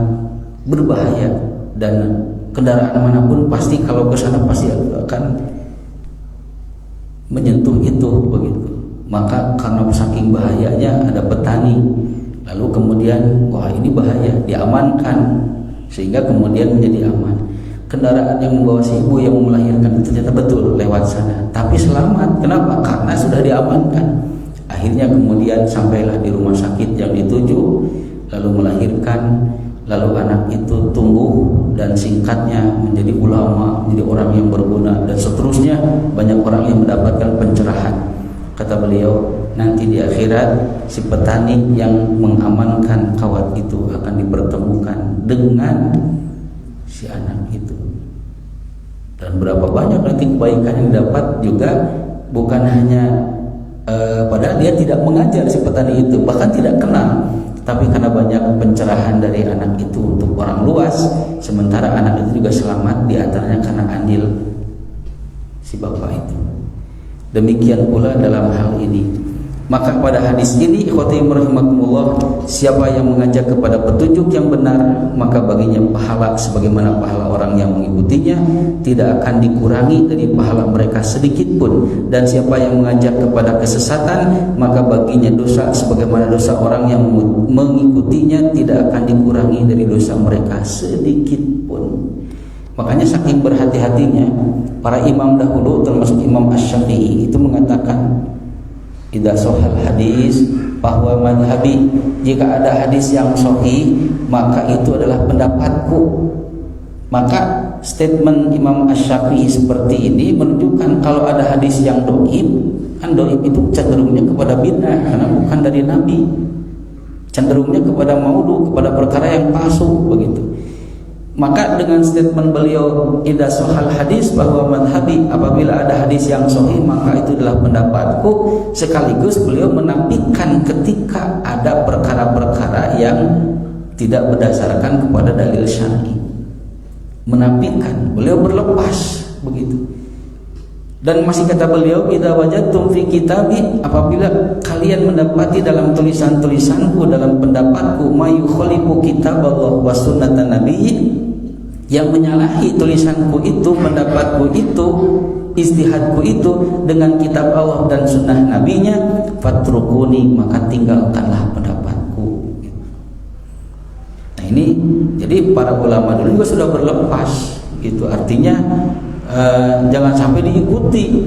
berbahaya, dan kendaraan manapun pasti kalau ke sana pasti akan menyentuh itu begitu. Maka karena saking bahayanya ada petani, lalu kemudian wah ini bahaya, diamankan sehingga kemudian menjadi aman. Kendaraan yang membawa si ibu yang melahirkan itu ternyata betul lewat sana, tapi selamat. Kenapa? Karena sudah diamankan. Akhirnya kemudian sampailah di rumah sakit yang dituju, lalu melahirkan, lalu anak itu tumbuh dan singkatnya menjadi ulama, menjadi orang yang berguna, dan seterusnya banyak orang yang mendapatkan pencerahan. Kata beliau, nanti di akhirat si petani yang mengamankan kawat itu akan dipertemukan dengan si anak itu. Dan berapa banyak nanti kebaikan yang didapat juga, bukan hanya padahal dia tidak mengajar si petani itu, bahkan tidak kenal, tapi karena banyak pencerahan dari anak itu untuk orang luas, sementara anak itu juga selamat, diantaranya karena andil si bapak itu. Demikian pula dalam hal ini. Maka pada hadis ini, ikhwati rahimakumullah, siapa yang mengajak kepada petunjuk yang benar, maka baginya pahala sebagaimana pahala orang yang mengikutinya, tidak akan dikurangi dari pahala mereka sedikit pun. Dan siapa yang mengajak kepada kesesatan, maka baginya dosa sebagaimana dosa orang yang mengikutinya, tidak akan dikurangi dari dosa mereka sedikit pun. Makanya saking berhati-hatinya para imam dahulu, termasuk Imam Asy-Syafi'i, itu mengatakan, idza shahal hadis bahwa madhabi, jika ada hadis yang sahih maka itu adalah pendapatku. Maka statement Imam Asy-Syafi'i seperti ini menunjukkan kalau ada hadis yang dhaif, kan dhaif itu cenderungnya kepada bid'ah karena bukan dari Nabi, cenderungnya kepada maudhu, kepada perkara yang palsu begitu. Maka dengan statement beliau idza shahal hadis bahwa madhabi, apabila ada hadis yang sahih maka itu adalah pendapatku, sekaligus beliau menafikan ketika ada perkara-perkara yang tidak berdasarkan kepada dalil syar'i. Menafikan, beliau berlepas begitu. Dan masih kata beliau, idza wajadtum fi kitabi, apabila kalian mendapati dalam tulisan-tulisanku, dalam pendapatku, mayu khalifu kitaballah wa sunnatan nabiyyi, yang menyalahi tulisanku itu, pendapatku itu, istihadku itu dengan kitab Allah dan sunnah nabinya, fatrukuni, maka tinggalkanlah pendapatku. Nah ini, jadi para ulama dulu juga sudah berlepas gitu. Artinya jangan sampai diikuti,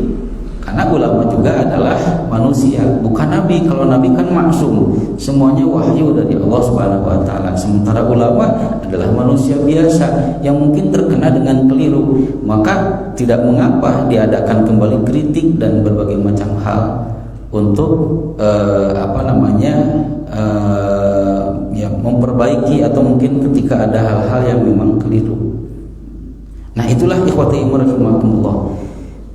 karena ulama juga adalah manusia, bukan nabi. Kalau nabi kan maksum, semuanya wahyu dari Allah Subhanahu wa taala. Sementara ulama adalah manusia biasa yang mungkin terkena dengan keliru, maka tidak mengapa diadakan kembali kritik dan berbagai macam hal untuk ya memperbaiki, atau mungkin ketika ada hal-hal yang memang keliru. Nah itulah ikhwati rahimakumullah.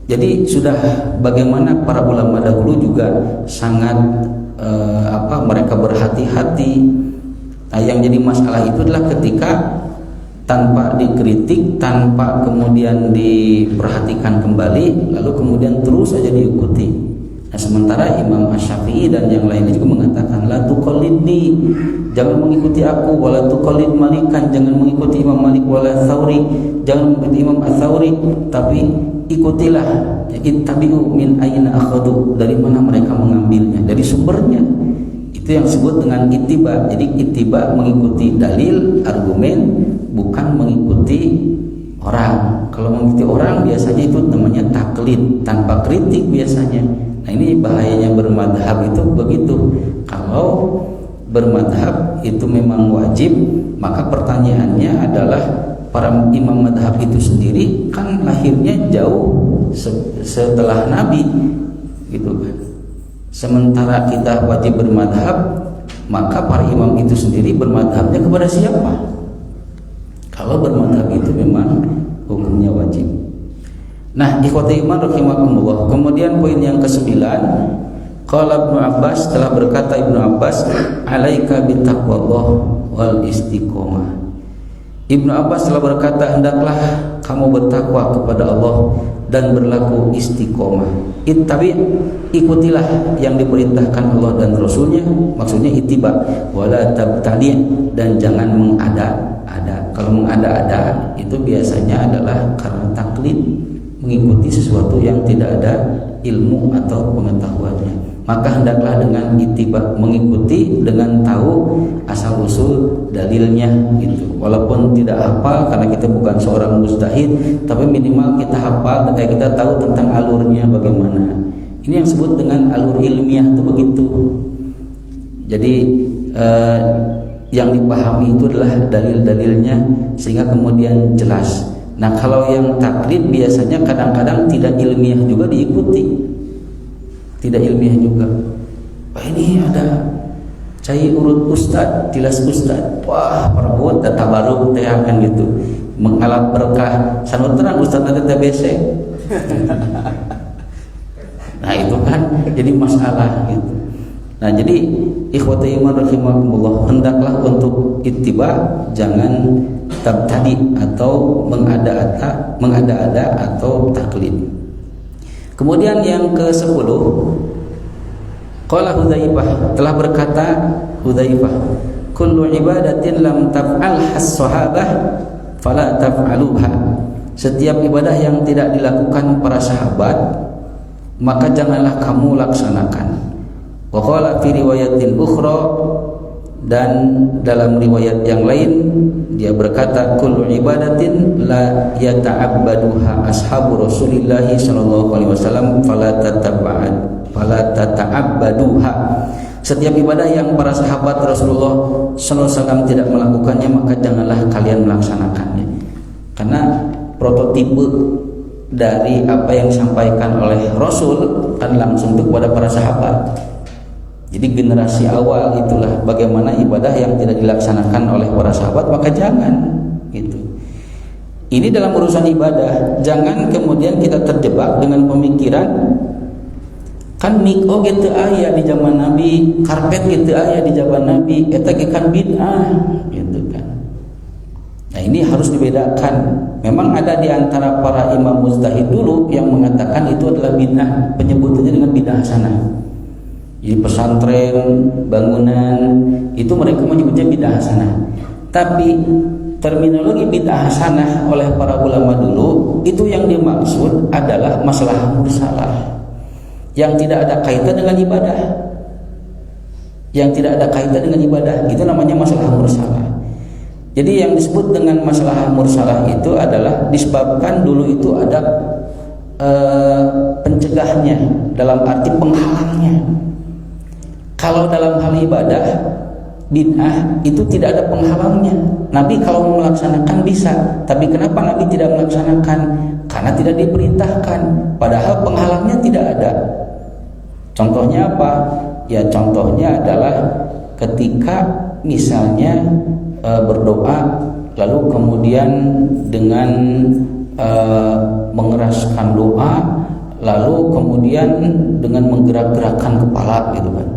Jadi sudah bagaimana para ulama dahulu juga sangat mereka berhati-hati. Nah, yang jadi masalah itu adalah ketika tanpa dikritik, tanpa kemudian diperhatikan kembali, lalu kemudian terus saja diikuti. Nah, sementara Imam Asy-Syafi'i dan yang lainnya juga mengatakan la tuqallidni, jangan mengikuti aku, wala tuqallid Malikan, jangan mengikuti Imam Malik, wala Tsauri, jangan mengikuti Imam Ats-Tsauri, tapi ikutilah ittabi'u min aina akhadhu, dari mana mereka mengambilnya, dari sumbernya. Itu yang disebut dengan ittiba. Jadi ittiba mengikuti dalil, argumen, bukan mengikuti orang. Kalau mengikuti orang biasanya itu namanya taklid, tanpa kritik biasanya. Nah, ini bahayanya bermadhab itu begitu. Kalau bermadhab itu memang wajib, maka pertanyaannya adalah para imam madhab itu sendiri kan lahirnya jauh setelah Nabi, gitu kan. Sementara kita wajib bermadhab, maka para imam itu sendiri bermadhabnya kepada siapa? Kalau bermadhab itu memang hukumnya wajib. Nah, ikhwati iman rahimakumullah. Kemudian poin yang ke-9, qala Ibnu Abbas, telah berkata Ibnu Abbas, alaika bittaqwallah wal istiqomah. Ibnu Abbas telah berkata, hendaklah kamu bertakwa kepada Allah dan berlaku istiqomah. Tapi ikutilah yang diperintahkan Allah dan Rasulnya, maksudnya ittiba, wala tabtadi', dan jangan mengada-ada. Kalau mengada-ada itu biasanya adalah karena taklid, mengikuti sesuatu yang tidak ada ilmu atau pengetahuannya. Maka hendaklah dengan ittiba, mengikuti dengan tahu asal usul dalilnya gitu. Walaupun tidak hafal karena kita bukan seorang mujtahid, tapi minimal kita hafal dan kita tahu tentang alurnya bagaimana. Ini yang disebut dengan alur ilmiah itu begitu. Jadi yang dipahami itu adalah dalil-dalilnya sehingga kemudian jelas. Nah, kalau yang taklid biasanya kadang-kadang tidak ilmiah juga diikuti. Tidak ilmiah juga. Wah, ini ada cai urut ustad, tilas ustad. Wah, perbut data baru teh kan gitu. Mengalap berkah. Sanu terang ustad ada TBC. Nah, itu kan jadi masalah gitu. Nah, jadi ikhwati iman rahimakumullah, hendaklah untuk ittiba, jangan tabtadi atau mengada-ada atau taklid. Kemudian yang ke-10, qala Hudzaifah, telah berkata Hudzaifah, kullu ibadatin lam taf'alha as-sahabah fala taf'aluha. Setiap ibadah yang tidak dilakukan para sahabat, maka janganlah kamu laksanakan. Wa qala fi riwayatin ukhra, dan dalam riwayat yang lain dia berkata, kullu ibadatin la yata'abbaduha ashabu Rasulillah sallallahu alaihi wasallam fala tata'abbaduha. Setiap ibadah yang para sahabat Rasulullah sallallahu alaihi wasallam tidak melakukannya, maka janganlah kalian melaksanakannya. Karena prototipe dari apa yang disampaikan oleh Rasul kan langsung kepada para sahabat. Jadi generasi awal itulah bagaimana ibadah yang tidak dilaksanakan oleh para sahabat, maka jangan gitu. Ini dalam urusan ibadah. Jangan kemudian kita terjebak dengan pemikiran kan miko gitu aya di zaman Nabi, karpet gitu aya di zaman Nabi, eta kan bid'ah gitu kan. Nah, ini harus dibedakan. Memang ada di antara para imam mujtahid dulu yang mengatakan itu adalah bid'ah, penyebutannya dengan bid'ah hasanah. Jadi pesantren, bangunan itu mereka menyebutnya bid'ah hasanah. Tapi terminologi bid'ah hasanah oleh para ulama dulu itu yang dimaksud adalah masalah mursalah yang tidak ada kaitan dengan ibadah. Yang tidak ada kaitan dengan ibadah itu namanya masalah mursalah. Jadi yang disebut dengan masalah mursalah itu adalah disebabkan dulu itu ada pencegahnya, dalam arti penghalangnya. Kalau dalam hal ibadah bid'ah itu tidak ada penghalangnya. Nabi kalau melaksanakan bisa, tapi kenapa Nabi tidak melaksanakan? Karena tidak diperintahkan, padahal penghalangnya tidak ada. Contohnya apa? Ya contohnya adalah ketika misalnya berdoa lalu kemudian dengan mengeraskan doa lalu kemudian dengan menggerak-gerakkan kepala gitu kan.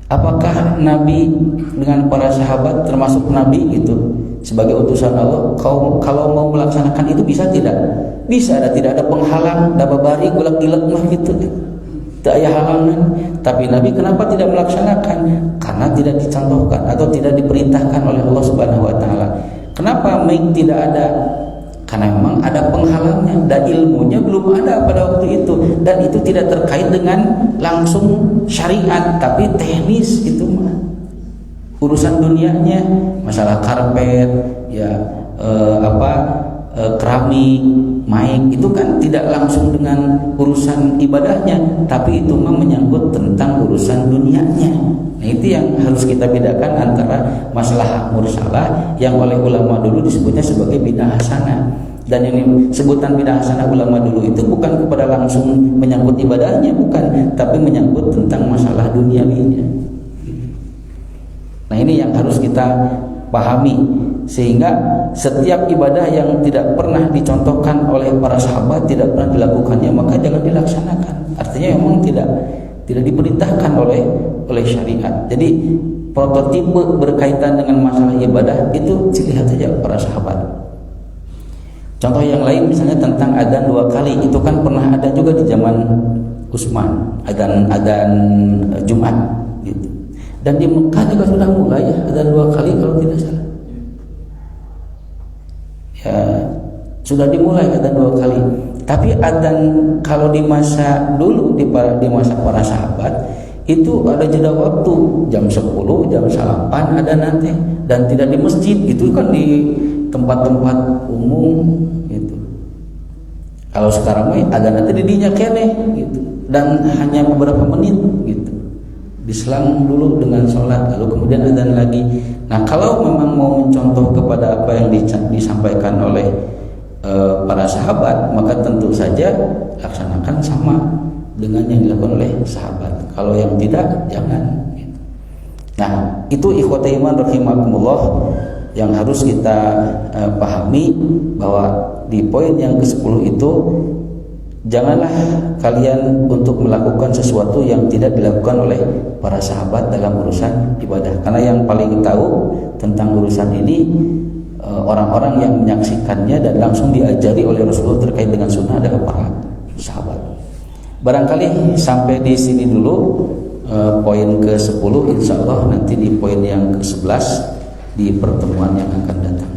Apakah Nabi dengan para sahabat termasuk Nabi gitu sebagai utusan Allah kalau mau melaksanakan itu bisa tidak? Bisa, tidak ada penghalang, dababari gulak-gilak mah gitu. Tak ada halangan. Tapi Nabi kenapa tidak melaksanakan? Karena tidak dicontohkan atau tidak diperintahkan oleh Allah Subhanahu wa taala. Kenapa tidak ada? Karena memang ada penghalangnya dan ilmunya belum ada pada waktu itu, dan itu tidak terkait dengan langsung syariat tapi teknis itu mah urusan dunianya, masalah karpet ya, keramik, mic itu kan tidak langsung dengan urusan ibadahnya, tapi itu mah menyangkut tentang urusan dunianya. Nah, itu yang harus kita bedakan antara masalah mursalah yang oleh ulama dulu disebutnya sebagai bidah hasanah, dan yang sebutan bidah hasanah ulama dulu itu bukan kepada langsung menyangkut ibadahnya, bukan, tapi menyangkut tentang masalah duniawinya. Nah, ini yang harus kita pahami, sehingga setiap ibadah yang tidak pernah dicontohkan oleh para sahabat, tidak pernah dilakukannya, maka jangan dilaksanakan. Artinya memang tidak diperintahkan oleh syariat. Jadi prototipe berkaitan dengan masalah ibadah itu dilihat saja para sahabat. Contoh yang lain misalnya tentang adzan 2 kali, itu kan pernah ada juga di zaman Utsman, adzan Jumat gitu. Dan di Mekah juga sudah mulai ya adzan 2 kali kalau tidak salah. Ya, sudah dimulai adzan 2 kali. Tapi adzan kalau di masa dulu di masa para sahabat itu ada jeda waktu, jam 10, jam 8 ada nanti, dan tidak di masjid, itu kan di tempat-tempat umum gitu. Kalau sekarang mah ada nanti didinya kene gitu, dan hanya beberapa menit gitu. Diselang dulu dengan sholat, lalu kemudian adzan lagi. Nah, kalau memang mau mencontoh kepada apa yang disampaikan oleh para sahabat, maka tentu saja laksanakan sama dengan yang dilakukan oleh sahabat. Kalau yang tidak, jangan. Nah, itu ikhwatul iman rahimakumullah yang harus kita pahami, bahwa di poin yang ke-10 itu janganlah kalian untuk melakukan sesuatu yang tidak dilakukan oleh para sahabat dalam urusan ibadah, karena yang paling tahu tentang urusan ini orang-orang yang menyaksikannya dan langsung diajari oleh Rasulullah terkait dengan sunnah adalah para sahabat. Barangkali sampai di sini dulu poin ke-10, insyaallah nanti di poin yang ke-11 di pertemuan yang akan datang.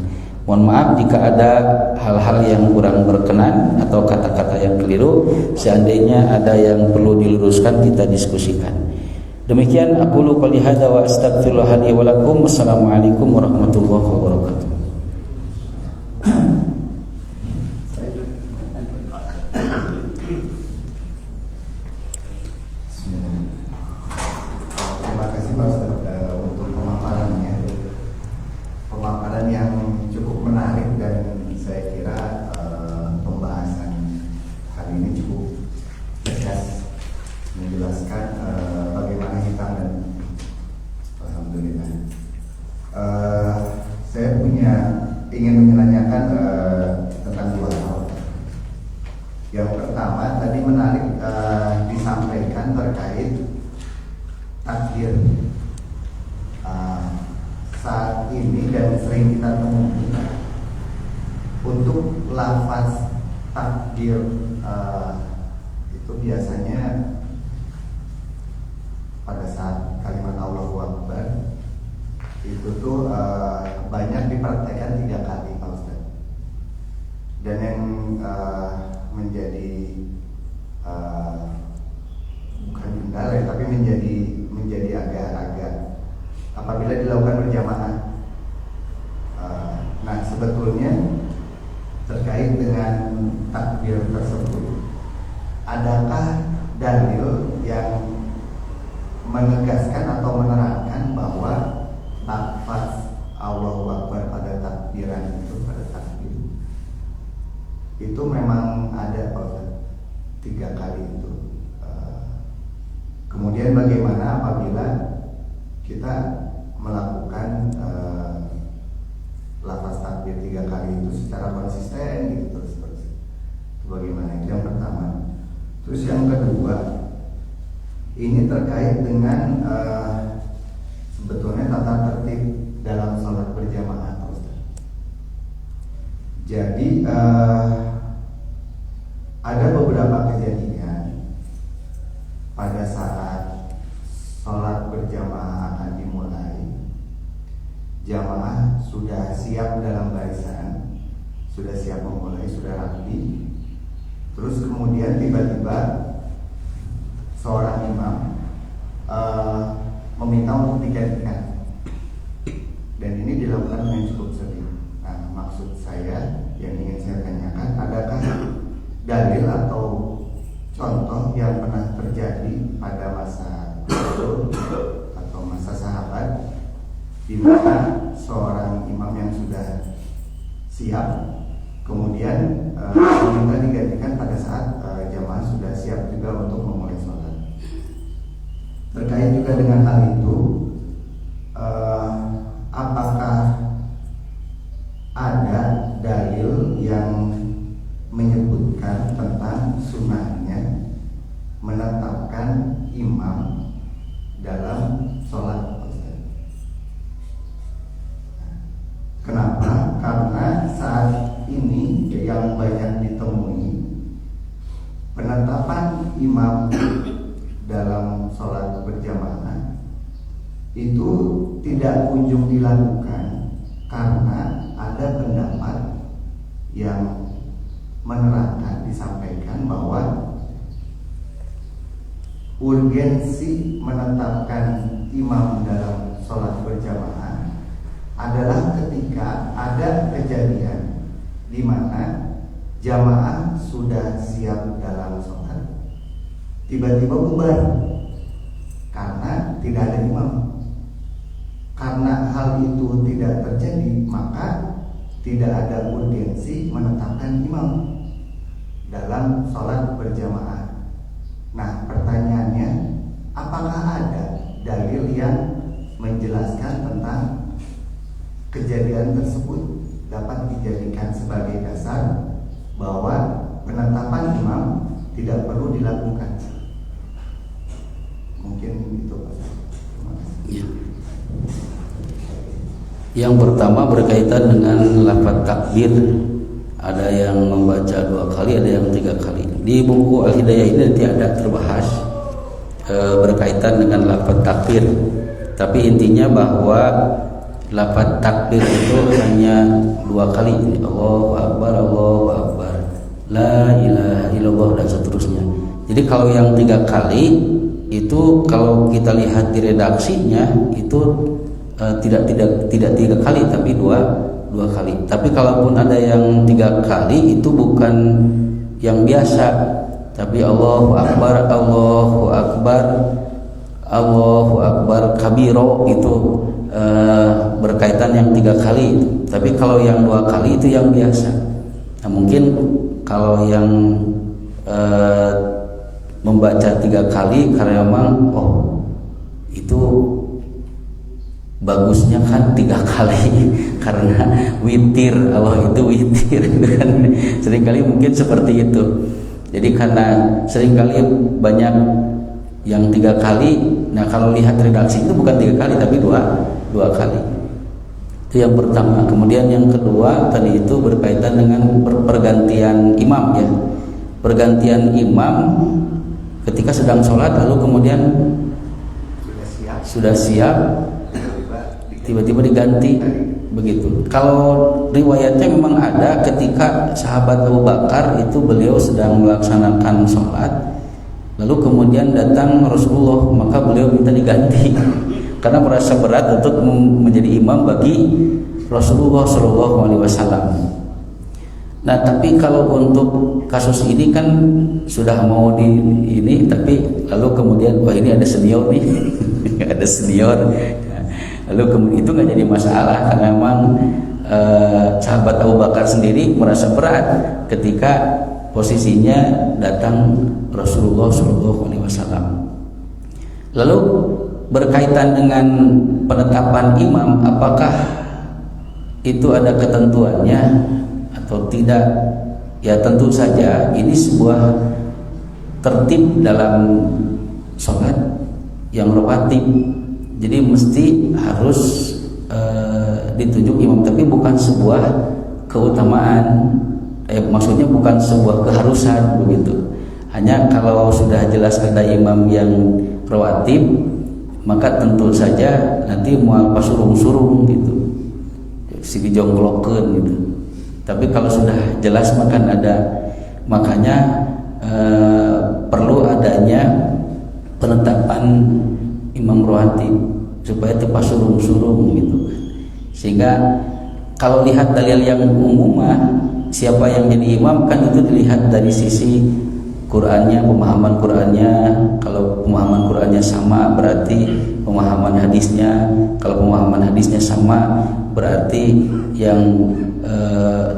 Mohon maaf jika ada hal-hal yang kurang berkenan atau kata-kata yang keliru. Seandainya ada yang perlu diluruskan, kita diskusikan. Demikian aku qouli hadza wa astaghfirullah li wa lakum. Wassalamualaikum warahmatullahi wabarakatuh. Terima kasih Pak Ustaz untuk pemaparannya. Pemaparan yang cukup menarik, dan saya kira pembahasan kali ini cukup tegas menjelaskan bagaimana hitam dan alhamdulillah. Saya ingin menanyakan tentang 2 hal. Yang pertama tadi menarik disampaikan terkait takdir. Saat ini dan sering kita temukan untuk lafaz takdir itu biasanya pada saat kalimat Allahu Akbar itu tuh banyak dipraktekkan 3 kali Pak Ustaz. Dan yang menjadi bukan kendala ya, tapi menjadi agak-agak apabila dilakukan berjamaah. Nah, sebetulnya terkait dengan takbir tersebut, adakah dalil yang menegaskan atau menerangkan bahwa lafaz Allahu Akbar pada takbiran itu, pada takbir itu memang ada Pak, 3 kali itu. Kemudian bagaimana apabila kita melakukan lafaz takbir 3 kali itu secara konsisten gitu terus. Bagaimana? Itu yang pertama. Terus yang kedua, ini terkait dengan sebetulnya tata tertib dalam sholat berjamaah, Pak Ustaz. Jadi ada beberapa kejadian pada saat sholat berjamaah akan dimulai, jamaah sudah siap dalam barisan, sudah siap memulai, sudah rapi. Terus kemudian tiba-tiba seorang imam meminta untuk digantikan, dan ini dilakukan dengan cukup sering. Nah, maksud saya yang ingin saya tanyakan, adakah dalil atau contoh yang pernah terjadi pada masa Rasul atau masa sahabat, di mana seorang imam yang sudah siap kemudian meminta digantikan pada saat jamaah sudah siap juga untuk memulai sholat. Terkait juga dengan hal itu, apakah ada dalil yang menyebutkan tentang sunnahnya menetapkan imam dalam sholat? Kenapa? Karena saat ini yang banyak ditemui penetapan imam dalam sholat berjamaah itu tidak kunjung dilakukan karena ada pendapat yang menerangkan, disampaikan bahwa urgensi menetapkan imam dalam sholat berjamaah adalah ketika ada kejadian di mana jamaah sudah siap dalam sholat, tiba-tiba bubar karena tidak ada imam. Karena hal itu tidak terjadi, maka tidak ada urgensi menetapkan imam dalam sholat berjamaah. Nah, pertanyaannya, apakah ada dalil yang menjelaskan tentang kejadian tersebut dapat dijadikan sebagai dasar bahwa penetapan imam tidak perlu dilakukan? Mungkin itu, Pak. Terima kasih. Ya. Yang pertama berkaitan dengan lafaz takbir. Ada yang membaca 2 kali, ada yang 3 kali. Di buku Al-Hidayah ini tidak terbahas berkaitan dengan lafaz takbir. Tapi intinya bahwa lafaz takbir itu hanya 2 kali. Allahu Akbar, Allahu Akbar, La ilaha illallah, dan seterusnya. Jadi kalau yang 3 kali itu, kalau kita lihat di redaksinya itu tidak 3 kali tapi dua kali. Tapi kalaupun ada yang 3 kali itu bukan yang biasa, tapi Allahu Akbar, Allahu Akbar, Allahu Akbar kabiro, itu berkaitan yang 3 kali itu. Tapi kalau yang 2 kali itu yang biasa. Nah, mungkin kalau yang membaca 3 kali karena memang itu bagusnya kan 3 kali karena witir, Allah itu witir kan. Seringkali mungkin seperti itu. Jadi karena seringkali banyak yang 3 kali. Nah, kalau lihat redaksi itu bukan 3 kali tapi dua kali. Itu yang pertama. Kemudian yang kedua tadi itu berkaitan dengan pergantian imam, ya. Pergantian imam ketika sedang sholat lalu kemudian sudah siap tiba-tiba diganti, begitu. Kalau riwayatnya memang ada ketika sahabat Abu Bakar itu beliau sedang melaksanakan sholat, lalu kemudian datang Rasulullah, maka beliau minta diganti karena merasa berat untuk menjadi imam bagi Rasulullah SAW. Nah, tapi kalau untuk kasus ini kan sudah mau ini, tapi lalu kemudian ini ada senior nih, ada senior. Lalu kemudian itu nggak jadi masalah karena memang sahabat Abu Bakar sendiri merasa berat ketika posisinya datang Rasulullah SAW. Lalu berkaitan dengan penetapan imam, apakah itu ada ketentuannya atau tidak? Ya tentu saja ini sebuah tertib dalam sholat yang rawatib. Jadi mesti harus ditunjuk imam, tapi bukan sebuah keutamaan. Maksudnya bukan sebuah keharusan begitu. Hanya kalau sudah jelas ada imam yang rawatib, maka tentu saja nanti mual pasurung-surung gitu, si dijongklokeun gitu. Tapi kalau sudah jelas makanya perlu adanya penetapan imam rawatib supaya itu pasurung-surung gitu. Sehingga kalau lihat dalil yang umumah, siapa yang jadi imam kan itu dilihat dari sisi Qur'annya, pemahaman Qur'annya. Kalau pemahaman Qur'annya sama berarti pemahaman hadisnya. Kalau pemahaman hadisnya sama berarti yang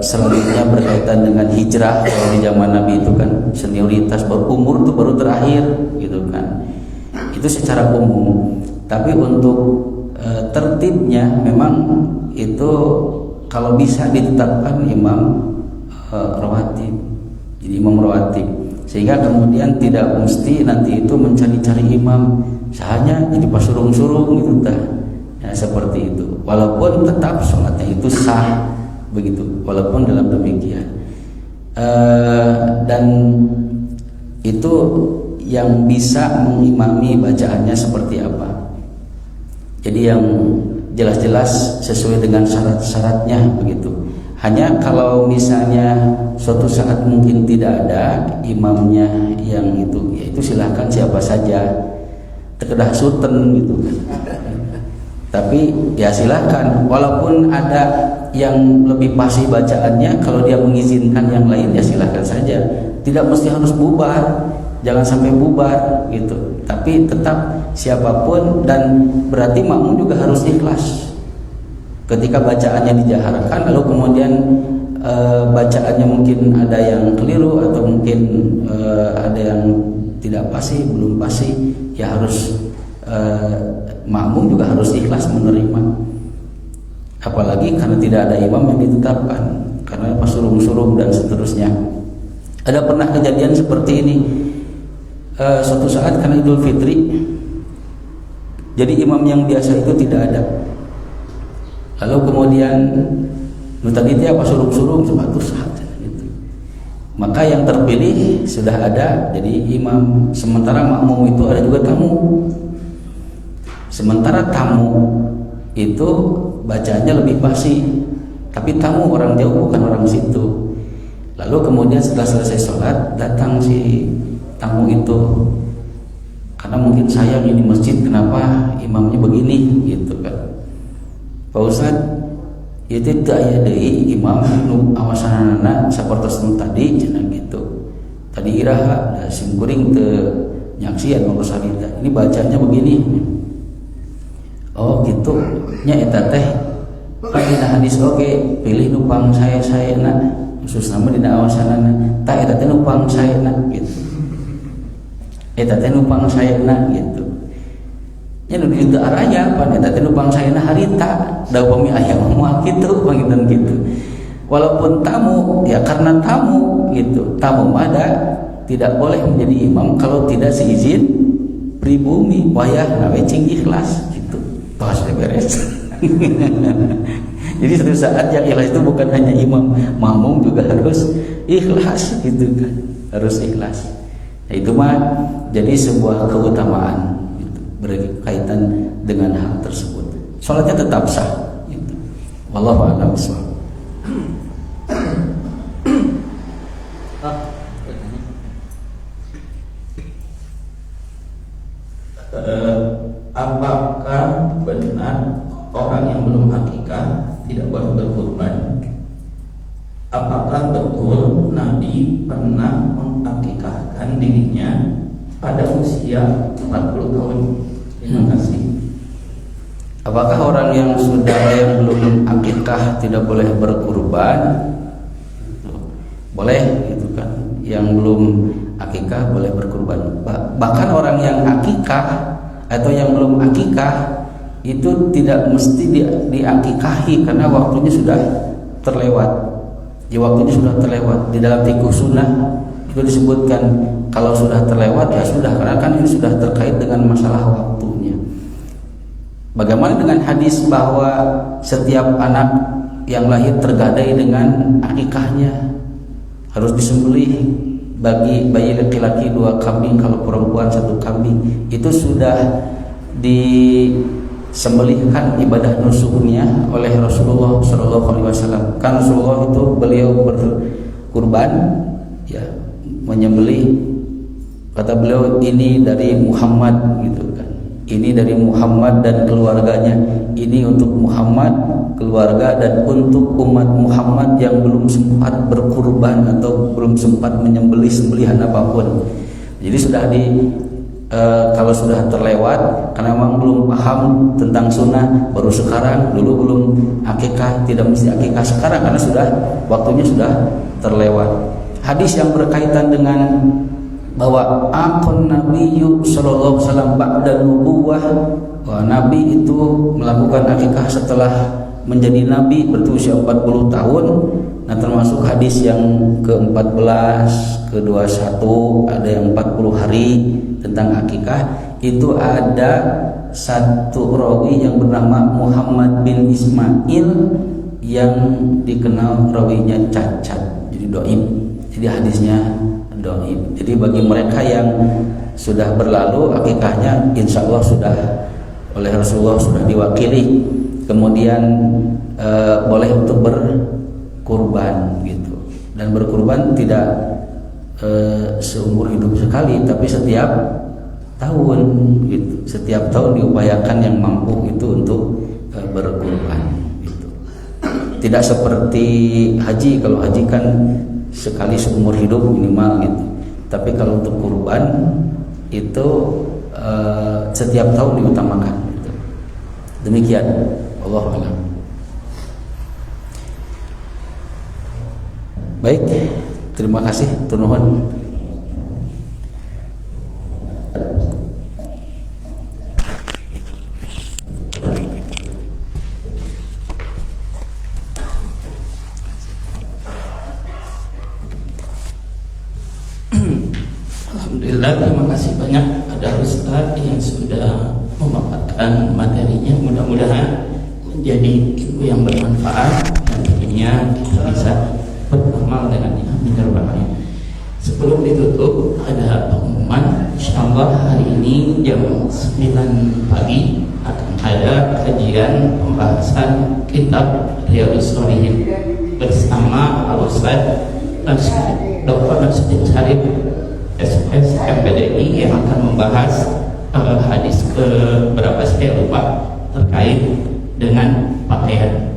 selanjutnya berkaitan dengan hijrah. Kalau di zaman Nabi itu kan senioritas, baru umur itu baru terakhir gitu kan. Itu secara umum. Tapi untuk tertibnya memang itu kalau bisa ditetapkan imam rawatib, jadi imam rawatib, sehingga kemudian tidak mesti nanti itu mencari-cari imam, hanya jadi pasurung-surung gitu ya, seperti itu. Walaupun tetap sholatnya itu sah begitu, walaupun dalam demikian dan itu yang bisa mengimami bacaannya seperti apa. Jadi yang jelas-jelas sesuai dengan syarat-syaratnya begitu. Hanya kalau misalnya suatu saat mungkin tidak ada imamnya yang itu, ya itu silahkan siapa saja, terkedah sultan gitu kan. Tapi ya silahkan, walaupun ada yang lebih fasih bacaannya, kalau dia mengizinkan yang lain ya silahkan saja. Tidak mesti harus bubar, jangan sampai bubar gitu. Tapi tetap siapapun, dan berarti makmum juga harus ikhlas. Ketika bacaannya dijaharkan, lalu kemudian bacaannya mungkin ada yang keliru atau mungkin ada yang tidak pasti, belum pasti, ya harus makmum juga harus ikhlas menerima. Apalagi karena tidak ada imam yang ditetapkan, karena pasurung-surung dan seterusnya. Ada pernah kejadian seperti ini. Suatu saat karena Idul Fitri, jadi imam yang biasa itu tidak ada. Lalu kemudian tadi dia pasurung-surung sepatu saat gitu. Maka yang terpilih sudah ada jadi imam, sementara makmum itu ada juga tamu. Sementara tamu itu bacaannya lebih fasih, tapi tamu orang jauh bukan orang situ. Lalu kemudian setelah selesai sholat datang si tamu itu, karena mungkin sayang ini masjid kenapa imamnya begini gitu kan. Pak Ustad itu aya deui imam nu awasanana sapertos nu tadi cenah gitu. Tadi iraha da sim kuring teu nyaksian mangko sarita. Ini bacanya begini. Oh gitu. Nya eta teh dina hadis oge pilih nu pang saya-sayana khusus nama dina awasanana. Tah eta teh nu pang sayana gitu. Eta teh nu pang sayana gitu. Nya nu di araya pan eta teh nu pang sayana harita. Da upami aya moal kitu pangitan kitu. Walaupun tamu ya karena tamu gitu. Tamu ada tidak boleh menjadi imam kalau tidak seizin pribumi. Wayah nawe cing ikhlas gitu. Tos beres. Jadi suatu saat yang ikhlas itu bukan hanya imam, makmum juga harus ikhlas gitu kan. Harus ikhlas. Nah, itu mah jadi sebuah keutamaan gitu, berkaitan dengan hal tersebut. Salatnya tetap sah gitu. Wallahu a'lam bishawab. Apakah benar orang yang belum akikah tidak boleh berkurban? Apakah betul Nabi pernah mengakikahkan dirinya pada usia 40 tahun? Terima kasih. Apakah orang yang belum akikah tidak boleh berkurban? Boleh gitu kan. Yang belum akikah boleh berkurban. Bahkan orang yang akikah atau yang belum akikah itu tidak mesti diakikahi karena waktunya sudah terlewat. Waktunya sudah terlewat. Di dalam fikih sunnah itu disebutkan kalau sudah terlewat ya sudah, karena kan ini sudah terkait dengan masalah waktunya. Bagaimana dengan hadis bahwa setiap anak yang lahir tergadai dengan akikahnya, harus disembelih, bagi bayi laki-laki 2 kambing, kalau perempuan 1 kambing. Itu sudah disembelihkan ibadah nusuhnya oleh Rasulullah SAW. Kan Rasulullah itu beliau berkurban, ya, menyembelih, kata beliau ini dari Muhammad gitu kan, ini dari Muhammad dan keluarganya, ini untuk Muhammad, keluarga, dan untuk umat Muhammad yang belum sempat berkurban atau belum sempat menyembelih sembelihan apapun. Jadi sudah kalau sudah terlewat, karena memang belum paham tentang sunnah, baru sekarang, dulu belum akikah, tidak mesti akikah sekarang karena sudah waktunya sudah terlewat. Hadis yang berkaitan dengan bahwa akon Nabiyyu sallallahu alaihi wasallam ba'da nubuwah, bahwa Nabi itu melakukan akikah setelah menjadi Nabi berusia 40 tahun. Nah, termasuk hadis yang ke-14, ke-21, ada yang 40 hari tentang akikah. Itu ada satu rawi yang bernama Muhammad bin Ismail yang dikenal rawinya cacat, jadi dhaif. Jadi hadisnya dhaif. Jadi bagi mereka yang sudah berlalu akikahnya, insya Allah sudah oleh Rasulullah sudah diwakili, kemudian boleh untuk berkurban gitu. Dan berkurban tidak seumur hidup sekali, tapi setiap tahun gitu. Setiap tahun diupayakan yang mampu itu untuk berkurban gitu. Tidak seperti haji. Kalau haji kan sekali seumur hidup minimal gitu. Tapi kalau untuk kurban itu setiap tahun diutamakan gitu. Demikian, wallahu a'lam. Baik, terima kasih tunuhun. Alhamdulillah, terima kasih banyak pada Ustaz yang sudah memaparkan materinya. Mudah-mudahan menjadi ilmu yang bermanfaat dan tentunya kita bisa beramal dengannya. Amin ya rabbal alamin. Sebelum ditutup ada pengumuman. Insyaallah hari ini jam 9 pagi akan ada kajian pembahasan kitab Riyadhus Shalihin bersama Al-Ustaz Dr. Nasruddin Syarif SS MPDI yang akan membahas hadis ke berapa saya lupa terkait dengan pakaian.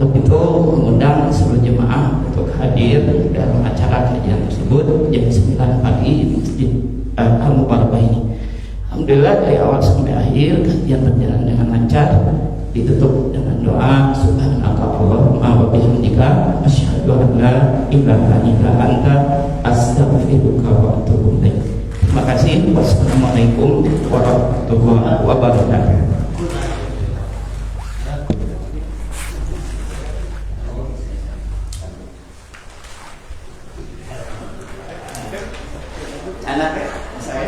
Untuk itu mengundang seluruh jemaah untuk hadir dalam acara kajian tersebut jam 9 pagi di Masjid Al-Mubarakah ini. Alhamdulillah dari awal sampai akhir kajian berjalan dengan lancar, ditutup dengan doa subhanaka Allahumma wa bihamdika asyhadu an la ilaha illa anta astaghfiruka wa atubu ilaik. Terima kasih. Wassalamualaikum warahmatullahi wabarakatuh. Anak saya